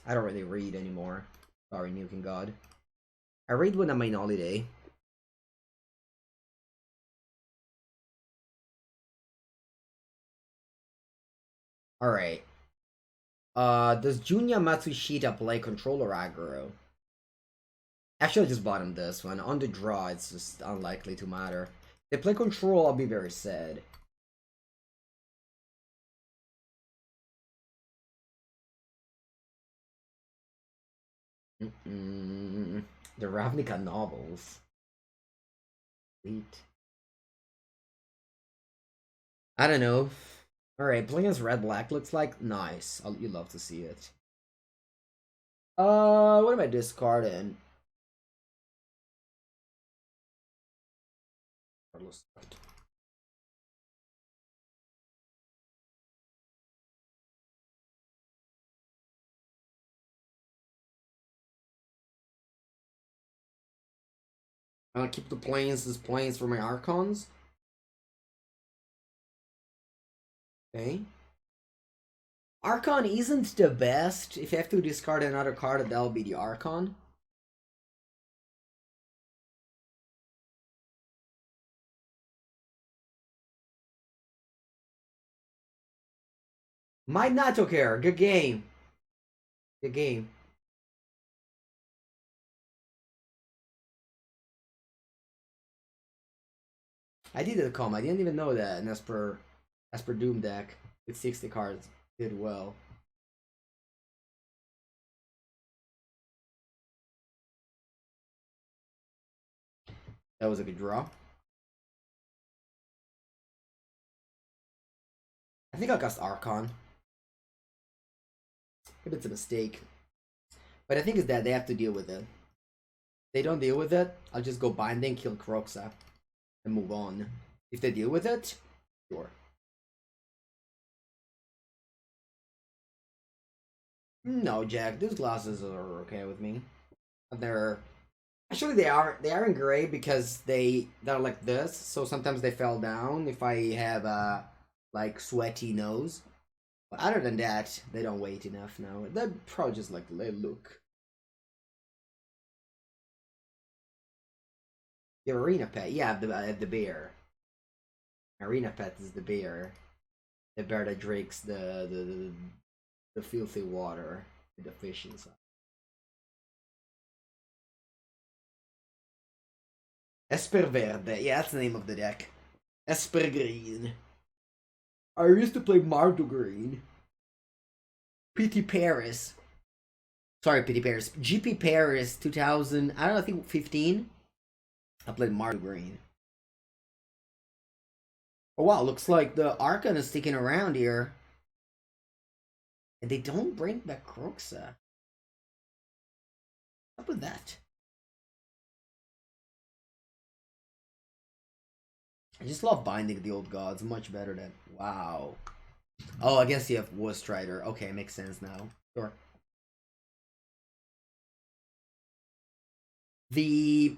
I don't really read anymore. Sorry, Nuking God. I read when I'm on holiday. Alright. Does Junya Matsushita play controller aggro? Actually, I just bottomed this one. On the draw, it's just unlikely to matter. If they play control, I'll be very sad. The Ravnica novels. Sweet. I don't know. Alright, playing as red black looks like nice. You love to see it. What am I discarding? Carlos. I'm gonna keep the planes as planes for my Archons. Okay. Archon isn't the best. If you have to discard another card, that'll be the Archon. Might not care. Good game. Good game. I did come. I didn't even know that. And as per Doom deck with 60 cards did well. That was a good draw. I think I'll cast Archon. If it's a mistake. But I think it's that they have to deal with it. If they don't deal with it, I'll just go Binding, kill Kroxa, and move on. If they deal with it, sure. No, Jack, these glasses are okay with me. They're actually they aren't great because they're like this, so sometimes they fell down if I have a like sweaty nose. But other than that, they don't weight enough now. They're probably just like they look. The arena pet, yeah, the bear. Arena pet is the bear. The bear that drinks the filthy water with the fish inside. Esper Verde, yeah, that's the name of the deck. Esper Green. I used to play Mardu Green. PT Paris. Sorry, PT Paris. GP Paris 2000, I don't know, I think 15. I played Mardu Green. Oh wow, looks like the Archon is sticking around here. And they don't bring back Kroxa. What's up with that? I just love Binding the Old Gods much better than... Wow. Oh, I guess you have War Strider. Okay, makes sense now. Sure. The...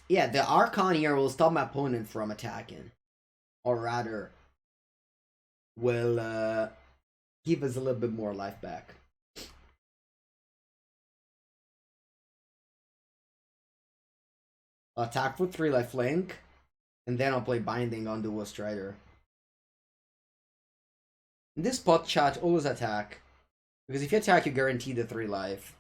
Yeah, the Archon here will stop my opponent from attacking. Or rather, will give us a little bit more life back. I'll attack for 3 life link, and then I'll play Binding on the War Strider. In this pot chat, always attack. Because if you attack, you guarantee the 3 life.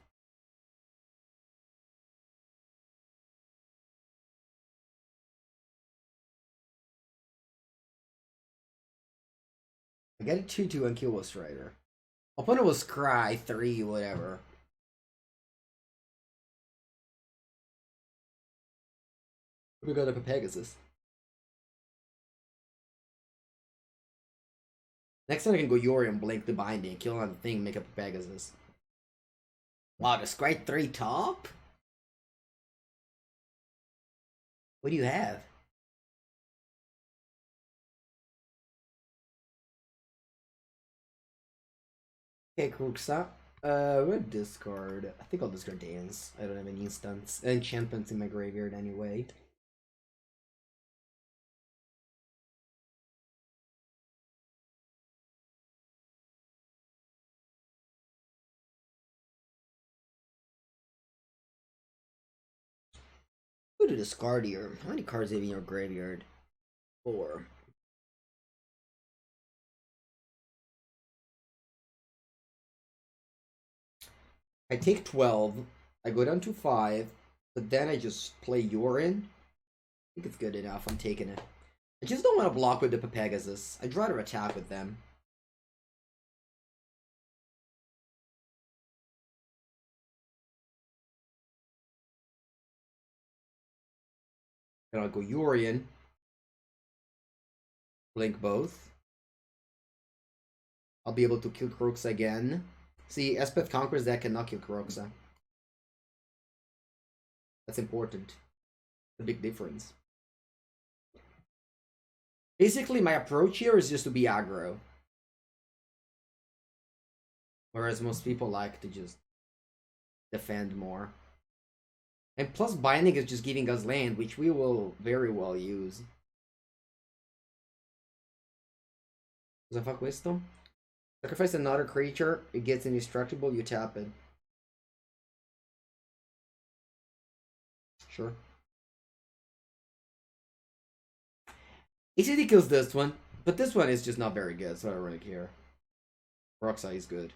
I get a 2-2 and kill War Strider. Opponent will scry 3, whatever. We got up a Pegasus. Next time I can go Yori and blink the Binding, kill another thing, make up a Pegasus. Wow, the scry 3 top? What do you have? Okay, Kroxa. We'll discard. I think I'll discard Dance. I don't have any enchantments in my graveyard anyway. Go to discard here. How many cards do you have in your graveyard? 4. I take 12. I go down to 5. But then I just play Urine. I think it's good enough. I'm taking it. I just don't want to block with the Pegasus. I'd rather attack with them. Then I'll go Urian. Blink both. I'll be able to kill Kroxa again. See, Espeth Conqueror's deck cannot kill Kroxa. That's important. A big difference. Basically, my approach here is just to be aggro. Whereas most people like to just defend more. And plus Binding is just giving us land, which we will very well use. Does that fuck Wisdom? Sacrifice another creature, it gets indestructible, you tap it. Sure. ACD kills this one, but this one is just not very good, so I don't really care. Roxai is good.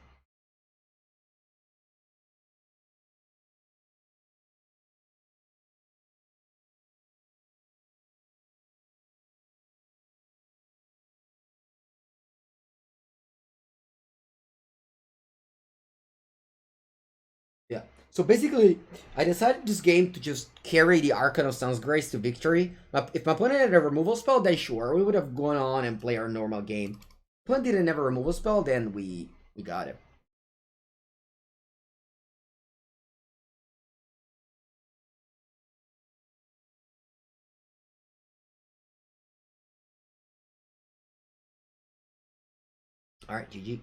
Yeah. So basically, I decided this game to just carry the Archon of Sun's Grace to victory. If my opponent had a removal spell, then sure, we would have gone on and play our normal game. If opponent didn't have a removal spell, then we got it. Alright, GG.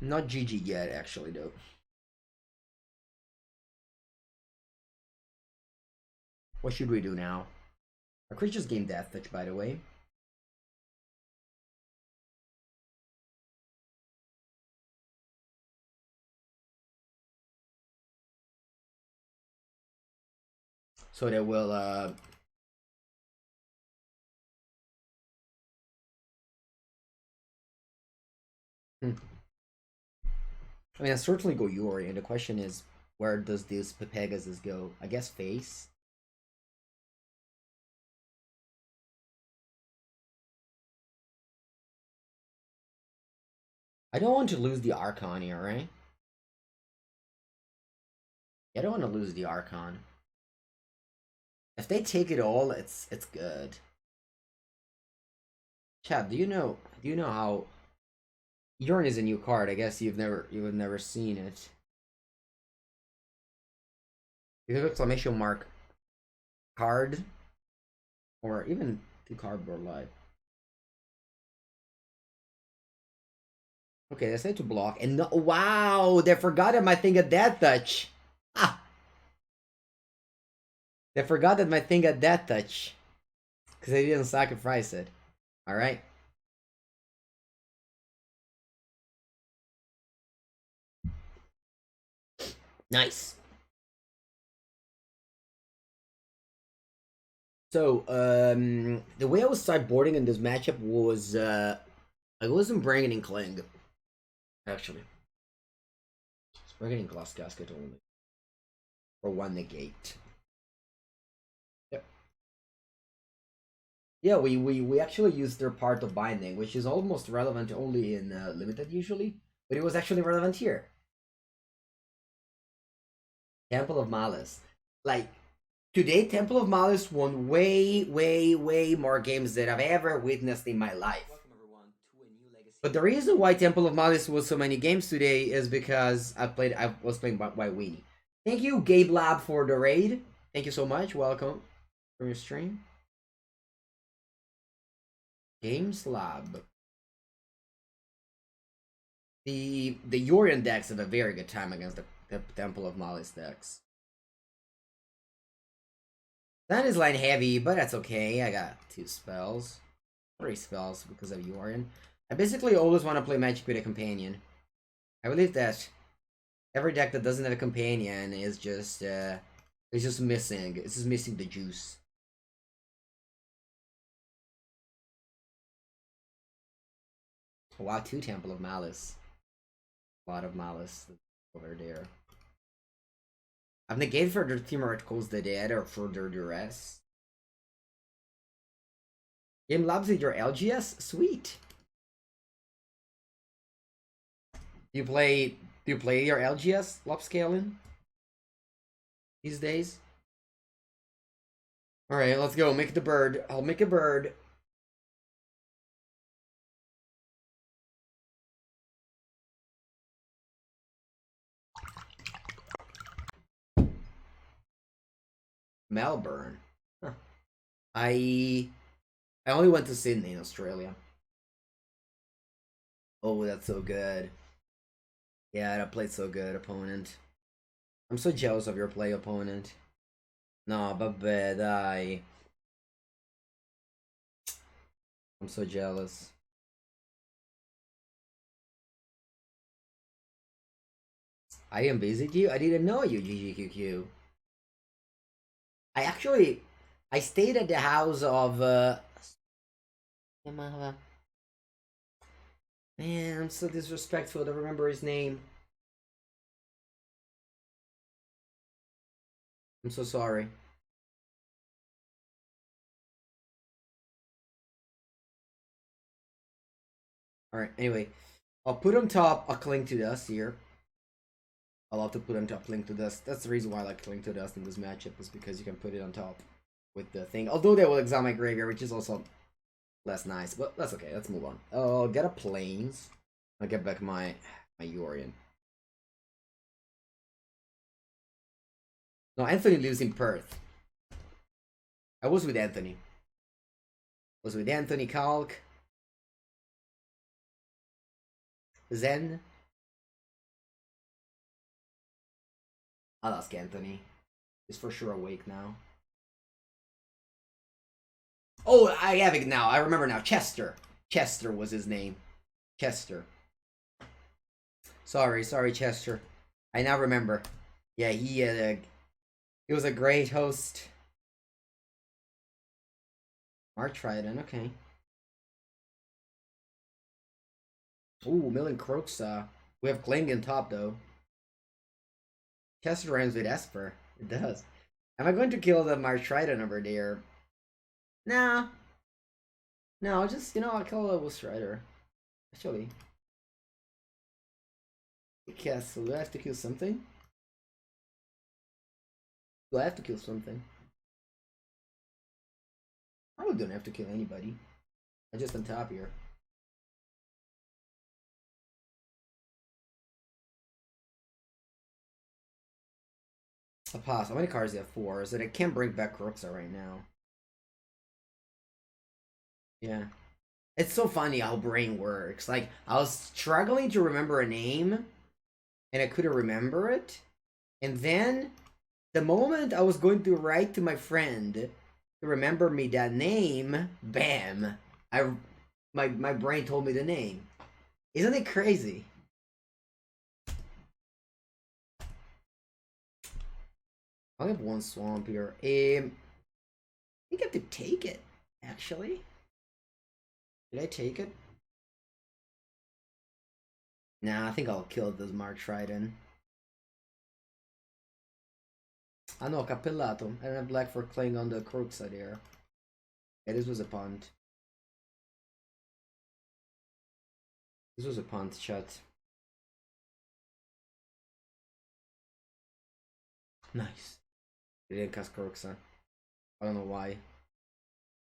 Not GG yet, actually, though. What should we do now? Our creatures gain Death Touch, by the way. So they will, I mean, I certainly go Yuri, and the question is, where does this Pegasus go? I guess face? I don't want to lose the Archon here, right? I don't want to lose the Archon. If they take it all, it's good. Chad, do you know how Urn is a new card? I guess you've never seen it. You have exclamation mark card, or even to cardboard live. Okay, they say to block, and no, wow, they forgot that my thing at Death Touch. Ah, they forgot that my thing at Death Touch because they didn't sacrifice it. All right. Nice. So, the way I was sideboarding in this matchup was, I wasn't bringing in Kling, actually. I was bringing in Glass Casket only. For one negate. Yep. Yeah, we actually used their part of Binding, which is almost relevant only in Limited usually, but it was actually relevant here. Temple of Malice. Like, today, Temple of Malice won way more games than I've ever witnessed in my life. But the reason why Temple of Malice was so many games today is because I was playing White Weenie. Thank you, Gabe Lab, for the raid. Thank you so much. Welcome from your stream. Games Lab. The Yorian decks have a very good time against the Temple of Malice decks. That is line heavy, but that's okay. I got 2 spells. 3 spells because of Yorian. I basically always want to play Magic with a companion. I believe that every deck that doesn't have a companion is just missing. It's just missing the juice. Wow, 2 Temple of Malice. A lot of Malice over there. I've negated further Theoreticals the Dead or further duress. Game Labs with your LGS? Sweet. You play Do you play your LGS Lopscaling these days? Alright, let's go. Make the bird. I'll make a bird. Melbourne. Huh. I only went to Sydney in Australia. Oh, that's so good. Yeah, that played so good, opponent. I'm so jealous of your play, opponent. No, vabbè, dai. I'm so jealous. I didn't visit you? I didn't know you, GGQQ. I stayed at the house of, man, I'm so disrespectful to remember his name. I'm so sorry. Alright, anyway. I'll put on top a Cling to Dust here. I'll have to put on top Cling to Dust. That's the reason why I like Cling to Dust in this matchup, is because you can put it on top with the thing. Although they will exile my graveyard, which is also less nice. But that's okay, let's move on. I'll get a Plains. I'll get back my Yorion. No, Anthony lives in Perth. I was with Anthony. Was with Anthony, Kalk, Zen. I'll ask Anthony. He's for sure awake now. Oh, I have it now. I remember now. Chester. Chester was his name. Chester. Sorry, Chester. I now remember. Yeah, he was a great host. March Trident, okay. Ooh, Millen Croaksaw. We have Kling in top though. Chester rhymes with Esper. It does. Am I going to kill the March Trident over there? Nah. No, just, I'll kill a Wolf Strider. Actually. Yes, so do I have to kill something? Do I have to kill something? I probably don't have to kill anybody. I just on top here. I'll pass. How many cards do you have? 4. So I can't bring back Croxa right now. Yeah. It's so funny how brain works. Like, I was struggling to remember a name, and I couldn't remember it. And then, the moment I was going to write to my friend to remember me that name, bam! My brain told me the name. Isn't it crazy? I have 1 swamp here. I think I have to take it, actually. Did I take it? Nah, I think I'll kill this Mark Trident. Ah no, Cappellato. I don't have black for playing on the crook side here. Yeah, this was a punt. This was a punt, chat. Nice. They didn't cast Croxa. I don't know why.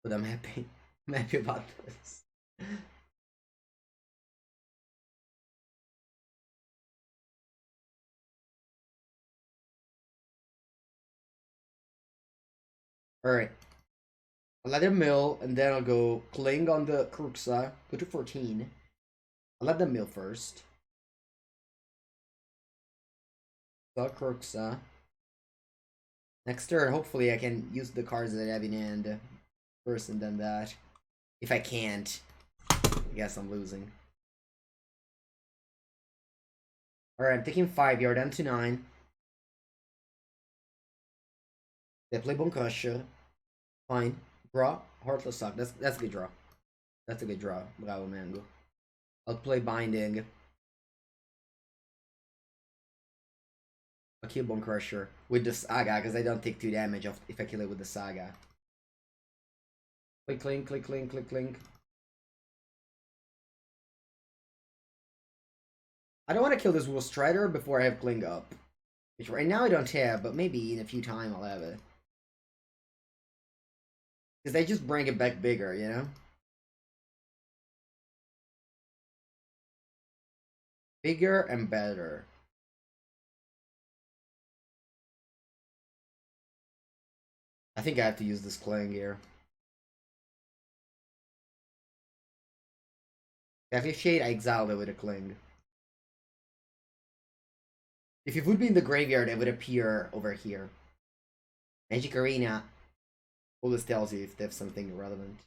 But I'm happy. I'm happy about this. Alright. I'll let him mill, and then I'll go Kling on the Croxa. Go to 14. I'll let them mill first. The Croxa. Next turn, hopefully I can use the cards that I have in hand first and then that. If I can't, I guess I'm losing. Alright, I'm taking 5 here, down to 9. They play Bonkasha. Fine. Draw. Heartless Sock. That's a good draw. That's a good draw. Bravo, Mango. I'll play Binding. I'll kill Bone Crusher with the Saga, because I don't take 2 damage if I kill it with the Saga. Click, clink, click, clink, click, clink. I don't want to kill this Wool Strider before I have Cling up. Which right now I don't have, but maybe in a few time I'll have it. Because they just bring it back bigger, you know? Bigger and better. I think I have to use this Cling here. If you Shade, I exiled it with a Cling. If it would be in the graveyard, it would appear over here. Magic Arena always tells you if they have something relevant.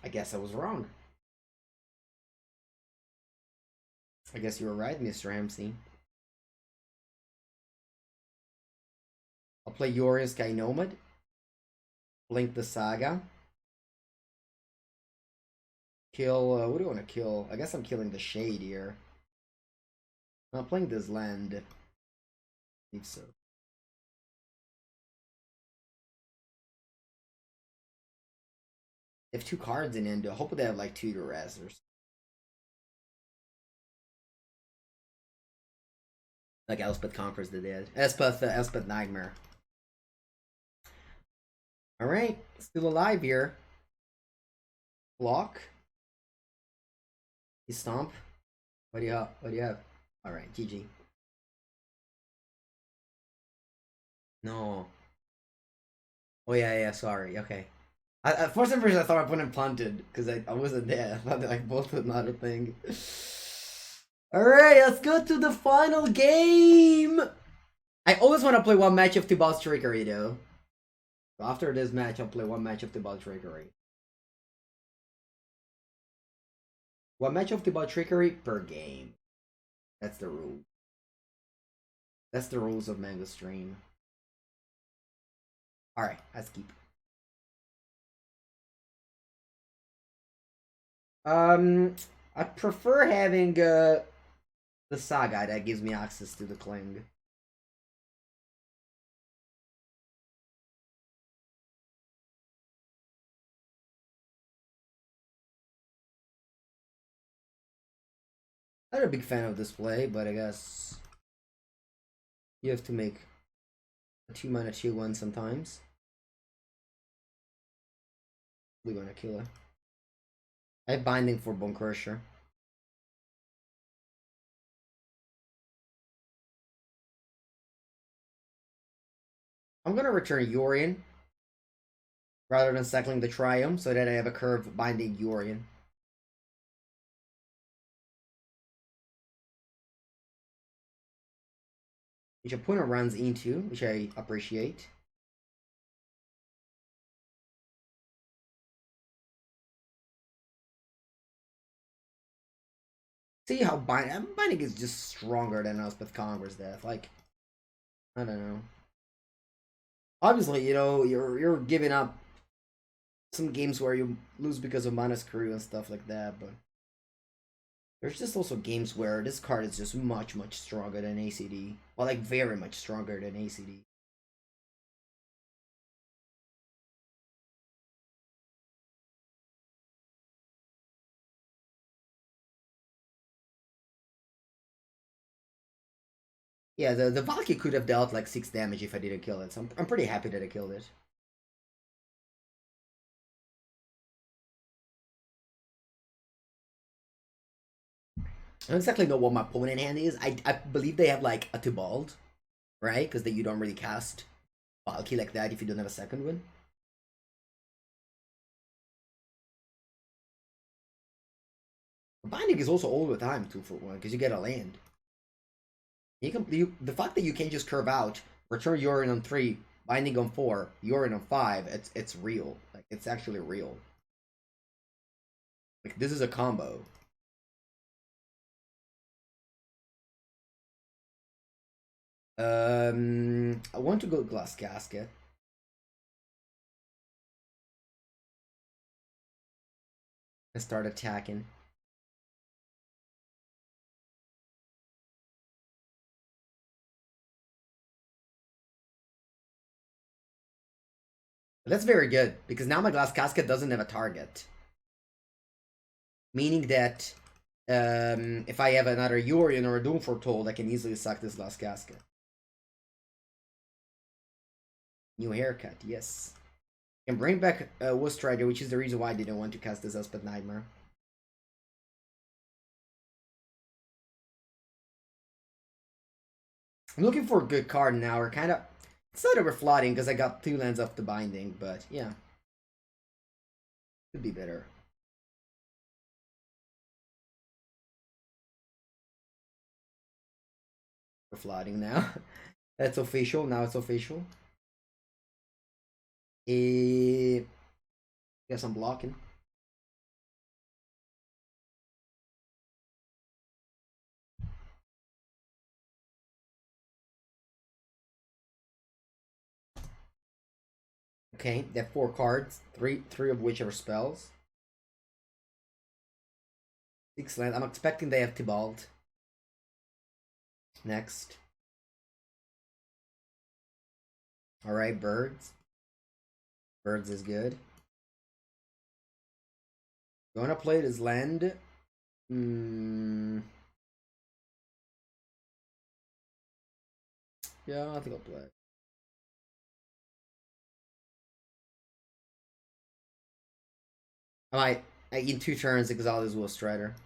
I guess I was wrong. I guess you were right, Mr. MC. I'll play Yorion Sky Nomad. Blink the Saga. Kill, what do I want to kill? I guess I'm killing the Shade here. I'm playing this land. I think so. They have 2 cards in Endo. Hopefully they have like 2 to res or something. Like Elspeth Conquers the Dead. Elspeth Nightmare. Alright, still alive here. Block. You stomp. What do you have? What do you have? Alright, GG. No. Oh yeah, sorry. Okay. For some reason I thought I put him planted because I wasn't there. I thought like both was not a thing. Alright, let's go to the final game. I always want to play one match of Thibaut's Trickery though. So after this match, I'll play one match of Thibaut's Trickery. One match of Thibaut Trickery per game. That's the rule. That's the rules of Manga Stream. Alright, let's keep. I prefer having the Saga that gives me access to the Cling. I'm not a big fan of this play, but I guess you have to make a 2-mana 2/1 sometimes. We're gonna kill her. I have Binding for Bone Crusher. I'm gonna return Yorion rather than cycling the Triumph so that I have a curve binding Yorion. Which opponent runs into, which I appreciate. See how binding is just stronger than Elspeth Conquer's Death. Like, I don't know. Obviously, you know, you're giving up some games where you lose because of mana screw and stuff like that, but there's just also games where this card is just much stronger than ACD. Well, like very much stronger than ACD. Yeah, the Valky could have dealt like 6 damage if I didn't kill it, so I'm pretty happy that I killed it. I don't exactly know what my opponent hand is. I believe they have like a Tybalt, right? Because you don't really cast Valky like that if you don't have a second one. Binding is also all the time 2-for-1 because you get a land. The fact that you can just curve out, return Yorion on 3, Binding on 4, Yorion on 5, it's real. Like it's actually real. Like this is a combo. I want to go Glass Casket. And start attacking. That's very good, because now my Glass Casket doesn't have a target. Meaning that if I have another Yorion or a Doom Foretold, I can easily suck this last casket. New haircut, yes. Can bring back Wood Strider, which is the reason why I didn't want to cast this Elspeth Nightmare. I'm looking for a good card now. We're kind of... It's not overflooding because I got 2 lands off the binding, but yeah. Could be better. We're flooding now. That's official. Now it's official. Guess I'm blocking. Okay, they have 4 cards, three of which are spells. 6 land. I'm expecting they have Tibalt. Next. Alright, birds. Birds is good. You wanna play this land? Yeah, I think I'll play it. I might, in 2 turns, exile this Wolf Strider.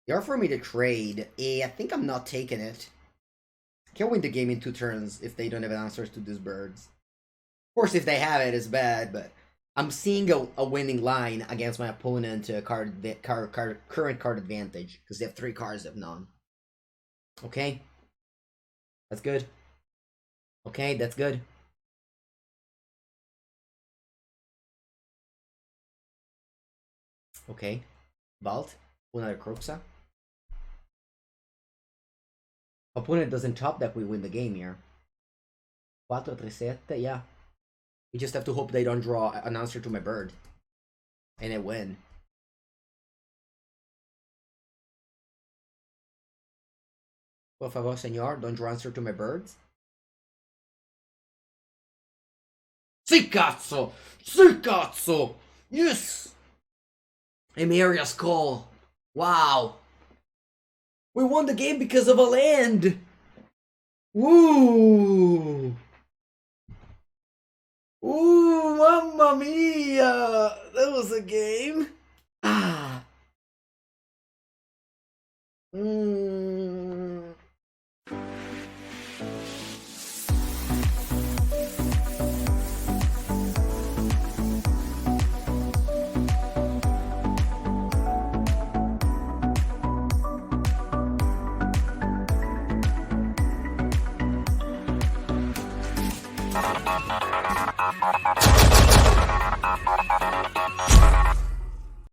They offer me to trade. I think I'm not taking it. Can't win the game in 2 turns if they don't have answers to these birds. Of course, if they have it, it's bad, but I'm seeing a winning line against my opponent current card advantage because they have 3 cards of none. Okay, that's good. Okay, that's good. Okay, Vault, another Croxa. Opponent doesn't top deck, we win the game here. 4, 3, 7, yeah. We just have to hope they don't draw an answer to my bird. And I win. Por favor, senor, don't draw answer to my birds. Sì cazzo! Sì cazzo! Yes! Emeria's call. Wow. We won the game because of a land. Woo! Ooh, mamma mia! That was a game. Ah.